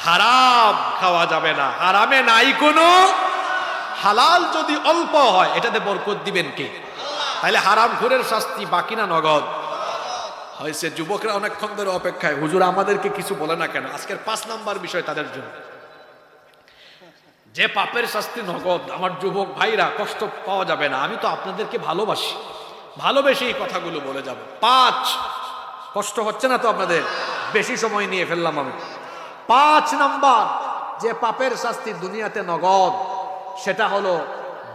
হারাম খাওয়া যাবে না, হারামে নাই কোনো হালাল যদি অল্প হয় এটাতে বরকত দিবেন কে? তাহলে হারামখোরের শাস্তি বাকি না নগদ? হয়েছে যুবকরা অনেকক্ষণ ধরে অপেক্ষায়, হুজুর আমাদেরকে কিছু বলে না কেন? আজকের 5 নাম্বার বিষয় তাদের জন্য, যে পাপের শাস্তি নগদ। আমার যুবক ভাইরা কষ্ট পাওয়া যাবে না, আমি তো আপনাদেরকে ভালোবাসি, ভালোবেসে এই কথাগুলো বলে যাব। 5, কষ্ট হচ্ছে না তো আপনাদের? বেশি সময় নিয়ে ফেললাম আমি। 5 নাম্বার যে পাপের শাস্তি দুনিয়াতে নগদ, সেটা হলো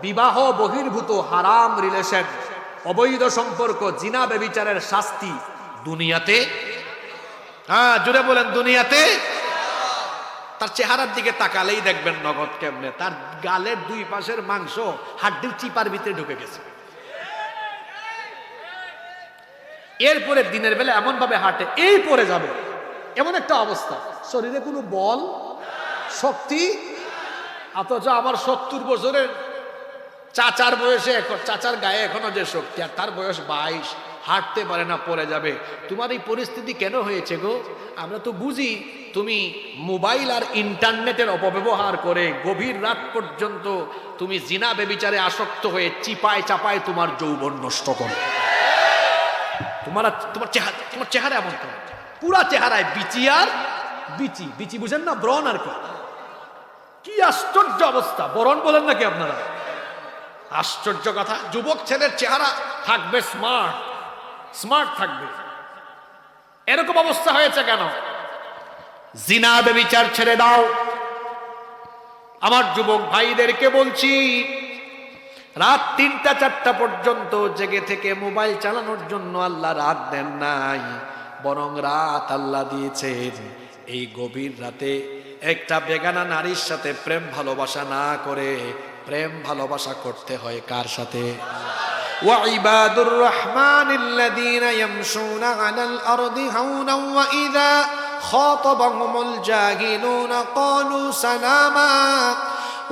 বিবাহ বহির্ভূত হারাম রিলেশন, অবৈধ সম্পর্ক, জিনা ব্যভিচারের শাস্তি দুনিয়াতে। হ্যাঁ, জুড়ে বলেন দুনিয়াতে। তার চেহারার দিকে তাকালেই দেখবেন নগদ কেমনে, তার গালের 2 পাশের মাংস হাড্ডির চিপার ভিতরে ঢুকে গেছে। এরপরে দিনের বেলা এমন ভাবে হাঁটে এই পরে যাবে, এমন একটা অবস্থা, শরীরে কোনো বল শক্তি। অথচ আমার 70 বছরের চাচার বয়সে, চাচার গায়ে এখনো যে শক্তি, আর তার বয়স 22, হাঁটতে পারে না, পড়ে যাবে। তোমার এই পরিস্থিতি কেন হয়েছে গো? আমরা তো বুঝি তুমি মোবাইল আর ইন্টারনেটের অপব্যবহার করে গভীর রাত পর্যন্ত তুমি জিনা ব্যভিচারে আসক্ত হয়ে চিপায় চাপায় তোমার যৌবন নষ্ট করো। তোমার চেহারা এমন কেন? পুরা চেহারায় বিচি আর বিচি, বিচি বুঝেন না, ব্রণ আর কি আশ্চর্য অবস্থা। ব্রণ বলেন নাকি আপনারা? আশ্চর্য কথা। যুবক ছেলের চেহারা থাকবে স্মার্ট, স্মার্ট থাকবে, এরকম অবস্থা হয়েছে কেন? জিনা ব্যভিচার ছেড়ে দাও। আমার যুবক ভাইদেরকে বলছি, রাত 3টা 4টা পর্যন্ত জেগে থেকে মোবাইল চালানোর জন্য আল্লাহ রাত দেন নাই, বরং রাত আল্লাহ দিয়েছেন এই গভীর রাতে একটা বেগানা নারীর সাথে প্রেম ভালোবাসা না করে প্রেম ভালোবাসা করতে হয় কার সাথে? وعباد الرحمن الذين يمشون على الأرض هونا وإذا খাতাবাহুমুল জাহিলুনা ক্বালু সালামা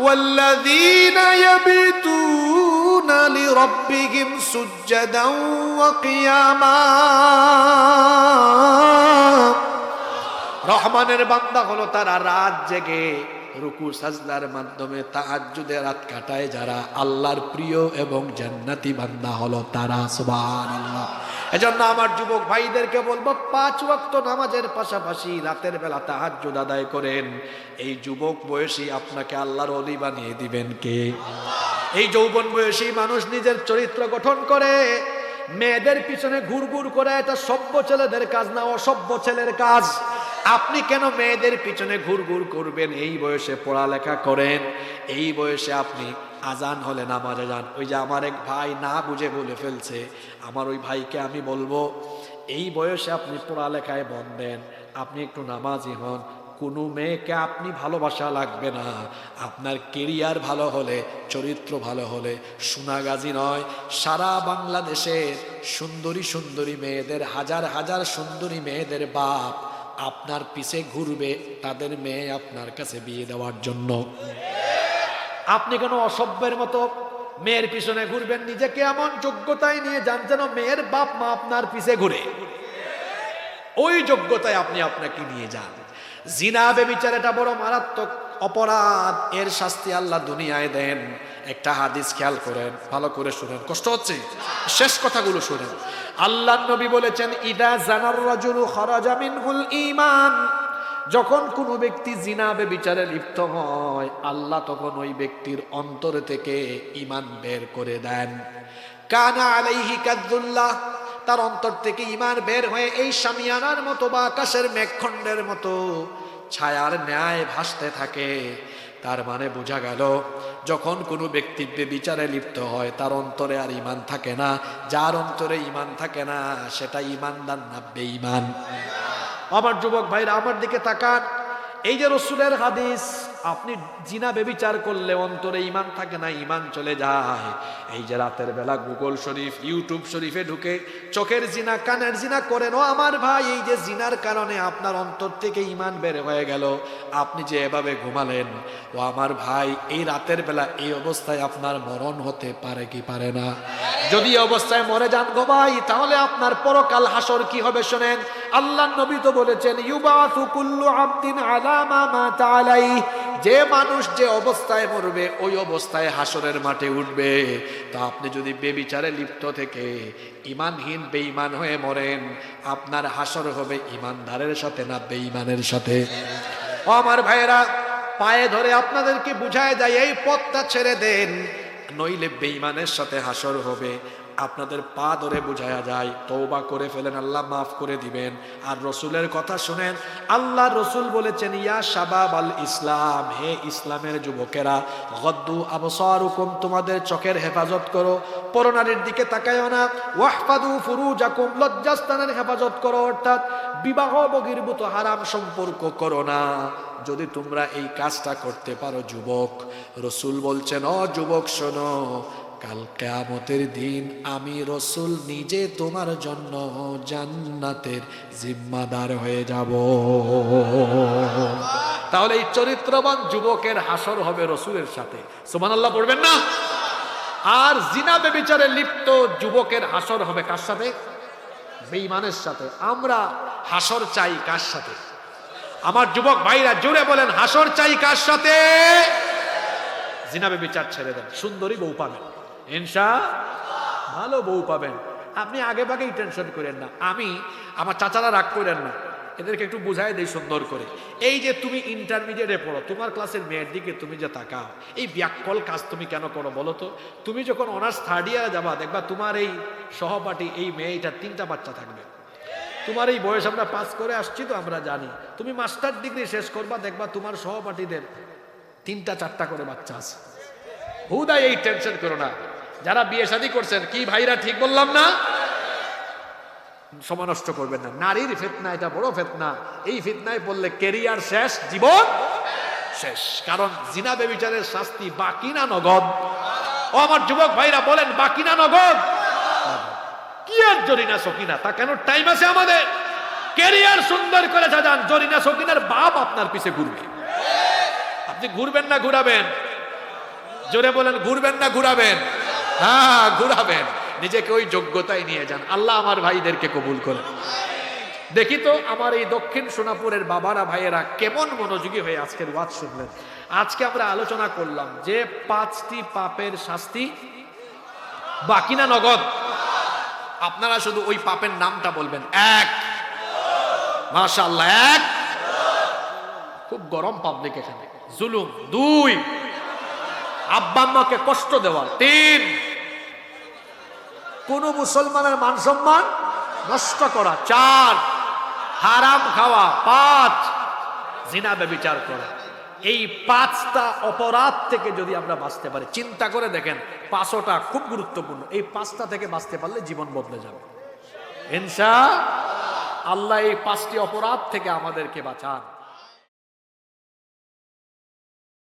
ওয়াল্লাযীনা ইয়াবিতুনা লিরাব্বিহিম সুজদান ওয়া কিয়ামা। রহমানের বান্দা হলো তারা রাত জেগে রুকু সাজদার মাধ্যমে তাহাজ্জুদে রাত কাটায় যারা, আল্লাহর প্রিয় এবং জান্নাতি বান্দা হলো তারা। সুবহানাল্লাহ। এজন্য আমার যুবক ভাইদেরকে বলবো 5 ওয়াক্ত নামাজের পাশাপাশি রাতের বেলা তাহাজ্জুদ আদায় করেন। এই যুবক বয়সী আপনাকে আল্লাহর ওলি বানিয়ে দিবেন কে? এই যৌবন বয়সী মানুষ নিজের চরিত্র গঠন করে, মেয়েদের পিছনে ঘুরঘুর করে, এটা সভ্য ছেলেদের কাজ না, অসভ্য ছেলের কাজ। আপনি কেন মেয়েদের পিছনে ঘুরঘুর করবেন? এই বয়সে পড়ালেখা করেন, এই বয়সে আপনি আজান হলে নামাজে যান। ওই যে আমার এক ভাই না বুঝে বলে ফেলছে, আমার ওই ভাইকে আমি বলবো এই বয়সে আপনি পড়ালেখায় মন দেন, আপনি একটু নামাজি হন। কোনো মেয়েকে আপনি ভালোবাসা লাগবে না, আপনার কেরিয়ার ভালো হলে, চরিত্র ভালো হলে, সোনাগাজী নয়, সারা বাংলাদেশের সুন্দরী সুন্দরী মেয়েদের, হাজার হাজার সুন্দরী মেয়েদের বাপ আপনার পিছে ঘুরবে তাদের মেয়ে আপনার কাছে বিয়ে দেওয়ার জন্য। আপনি কোনো অসভ্যের মতো মেয়ের পিছনে ঘুরবেন? নিজেকে এমন যোগ্যতায় নিয়ে যান যেন মেয়ের বাপ মা আপনার পিছে ঘুরে, ওই যোগ্যতায় আপনি আপনাকে নিয়ে যান। জিনা ব্যভিচার এটা বড় মারাত্মক অপরাধ, এর শাস্তি আল্লাহ দুনিয়ায় দেন। একটা হাদিস খেয়াল করেন, ভালো করে শুনেন, কষ্ট হচ্ছে, শেষ কথাগুলো শুনেন। আল্লাহর নবী বলেছেন, ইদা জানার রাজুলু খারাজা মিনহুল ঈমান, যখন কোনো ব্যক্তি জিনা ব্যভিচারে লিপ্ত হয়, আল্লাহ তখন ওই ব্যক্তির অন্তর থেকে ঈমান বের করে দেন। কানা আলাইহি কাদুল্লাহ, তার অন্তর থেকে ঈমান বের হয়ে এই শামিয়ানার মতো বা আকাশের মেঘখণ্ডের মতো ছায়ার ন্যায় ভাসতে থাকে। তার মানে বোঝা গেল, যখন কোনো ব্যক্তি ব্যভিচারে লিপ্ত হয় তার অন্তরে আর ঈমান থাকে না। যার অন্তরে ঈমান থাকে না সেটা ঈমানদার না বেঈমান। আমার যুবক ভাইরা আমার দিকে তাকান, এই যে রসুলের হাদিস, আপনি জিনা ব্যভিচার করলে অন্তরে ঈমান থাকে না, ঈমান চলে যায়। এই যে রাতের বেলা গুগল শরীফ, ইউটিউব শরীফে ঢুকে চোখের জিনা, কানের জিনা করেন, ও আমার ভাই, এই যে জিনার কারণে আপনার অন্তর থেকে ঈমান বের হয়ে গেল। আপনি যে এভাবে ঘুমালেন, ও আমার ভাই, এই রাতের বেলা এই অবস্থায় আপনার মরণ হতে পারে কি পারে না? যদি এই অবস্থায় মরে যান গো ভাই, তাহলে আপনার পরকাল হাসর কি হবে শোনেন। আল্লাহর নবী তো বলেছেন, ইউবাসু কুল্লু আবদিন আলা মা মাতা আলাইহি, যে মানুষ যে অবস্থায় মরবে ওই অবস্থায় হাসরের মাঠে উঠবে। তা আপনি যদি বেবিচারে লিপ্ত থেকে ঈমানহীন বেঈমান হয়ে মরেন, আপনার হাসর হবে ঈমানদারের সাথে না বেঈমানের সাথে? ও আমার ভাইয়েরা, পায়ে ধরে আপনাদেরকে বুঝায় যায়, এই পথটা ছেড়ে দেন, নইলে বেঈমানের সাথে হাসর হবে। আপনাদের পা ধরে বুঝায়া যায়, তওবা করে ফেলেন, আল্লাহ মাফ করে দিবেন। আর রসুলের কথা শুনেন, আল্লাহ রসুল বলেছেন, ইয়া শাবাব আল ইসলাম, হে ইসলামের যুবকেরা, গদ্দু আবসারুকুম, তোমাদের চোখের হেফাজত করো, পরনারীর দিকে তাকায়ও না। ওয়াহফাদু ফুরুজাকুম, লজ্জাস্থানের হেফাজত করো, অর্থাৎ বিবাহ বহির্ভূত হারাম সম্পর্ক করো না। যদি তোমরা এই কাজটা করতে পারো যুবক, রসুল বলছেন, ও যুবক শোনো, কাল কিয়ামতের দিন আমি রসুল নিজে তোমার জন্য জান্নাতের জিম্মাদার হয়ে যাব। তাহলে এই চরিত্রবান যুবকের হাসর হবে রসুলের সাথে। সুবহানাল্লাহ পড়বেন না? আর জিনা ব্যভিচারে লিপ্ত যুবকের হাসর হবে কার সাথে? বেঈমানের সাথে। আমরা হাসর চাই কার সাথে? আমার যুবক ভাইরা জোরে বলেন, হাসর চাই কার সাথে? জিনা ব্যভিচার ছেড়ে দেন, সুন্দরী বউ পাবেন ইনশাআল্লাহ, ভালো বউ পাবেন। আপনি আগে ভাগেই টেনশন করেন না। আমার চাচারা রাগ করেন না, এদেরকে একটু বুঝাই দেই সুন্দর করে। এই যে তুমি ইন্টারমিডিয়েটে পড়ো, তোমার ক্লাসের মেয়ের দিকে তুমি যে তাকাও, এই ব্যাককল কাজ তুমি কেন করো বলো তো? তুমি যখন অনার্স থার্ড ইয়ারে যাবা, দেখবা তোমার এই সহপাঠী এই মেয়েটার 3টা বাচ্চা থাকবে। তোমার এই বয়স আমরা পাস করে আসছি তো আমরা জানি। তুমি মাস্টার ডিগ্রি শেষ করবা, দেখবা তোমার সহপাঠীদের 3টা 4টা করে বাচ্চা আছে। হুদাই এই টেনশন করো না। যারা বিয়ে শাদী করছেন, কি ভাইরা ঠিক বললাম না? সময় নষ্ট করবেন না। নারীর ফিতনা এটা বড় ফিতনা। এই ফিতনায় পড়লে কেরিয়ার শেষ, জীবন শেষ। কারণ জিনা ব্যভিচারের শাস্তি বাকি না নগদ? ও আমার যুবক ভাইরা বলেন, বাকি না নগদ? কি আর জরিনা সকিনা, তা কেন টাইম আছে আমাদের? ক্যারিয়ার সুন্দর করে সাজান, জরিনা সকিনার বাপ আপনার পিছে ঘুরবে। আপনি ঘুরবেন না ঘুরাবেন? জোরে বলেন, ঘুরবেন না ঘুরাবেন? হ্যাঁ, ঘুরাবেন। নিজেকে ওই যোগ্যতায় নিয়ে যান। আল্লাহ আমার ভাইদেরকে কবুল করে। দেখি তো আমার এই দক্ষিণ সোনাপুরের বাবারা ভাইয়েরা কেমন মনোযোগী হয়ে আজকের ওয়াজ শুনলেন। আজকে আমরা আলোচনা করলাম যে 5টি পাপের শাস্তি বাকি না নগদ। আপনারা শুধু ওই পাপের নামটা বলবেন। 1, মাশাআল্লাহ, 1, খুব গরম পাবলিক এখানে, জুলুম। 2, আব্বা আম্মাকে কষ্ট দেওয়া। 3, কোন মুসলমানের মান সম্মান নষ্ট করা। 4, হারাম খাওয়া। 5, জিনা ব্যভিচার করা। এই 5টা অপরাধ থেকে যদি আমরা বাঁচতে পারি, চিন্তা করে দেখেন, 5টা খুব গুরুত্বপূর্ণ। এই 5টা থেকে বাঁচতে পারলে জীবন বদলে যাবে ইনশাআল্লাহ। এই 5টি অপরাধ থেকে আমাদেরকে বাঁচান।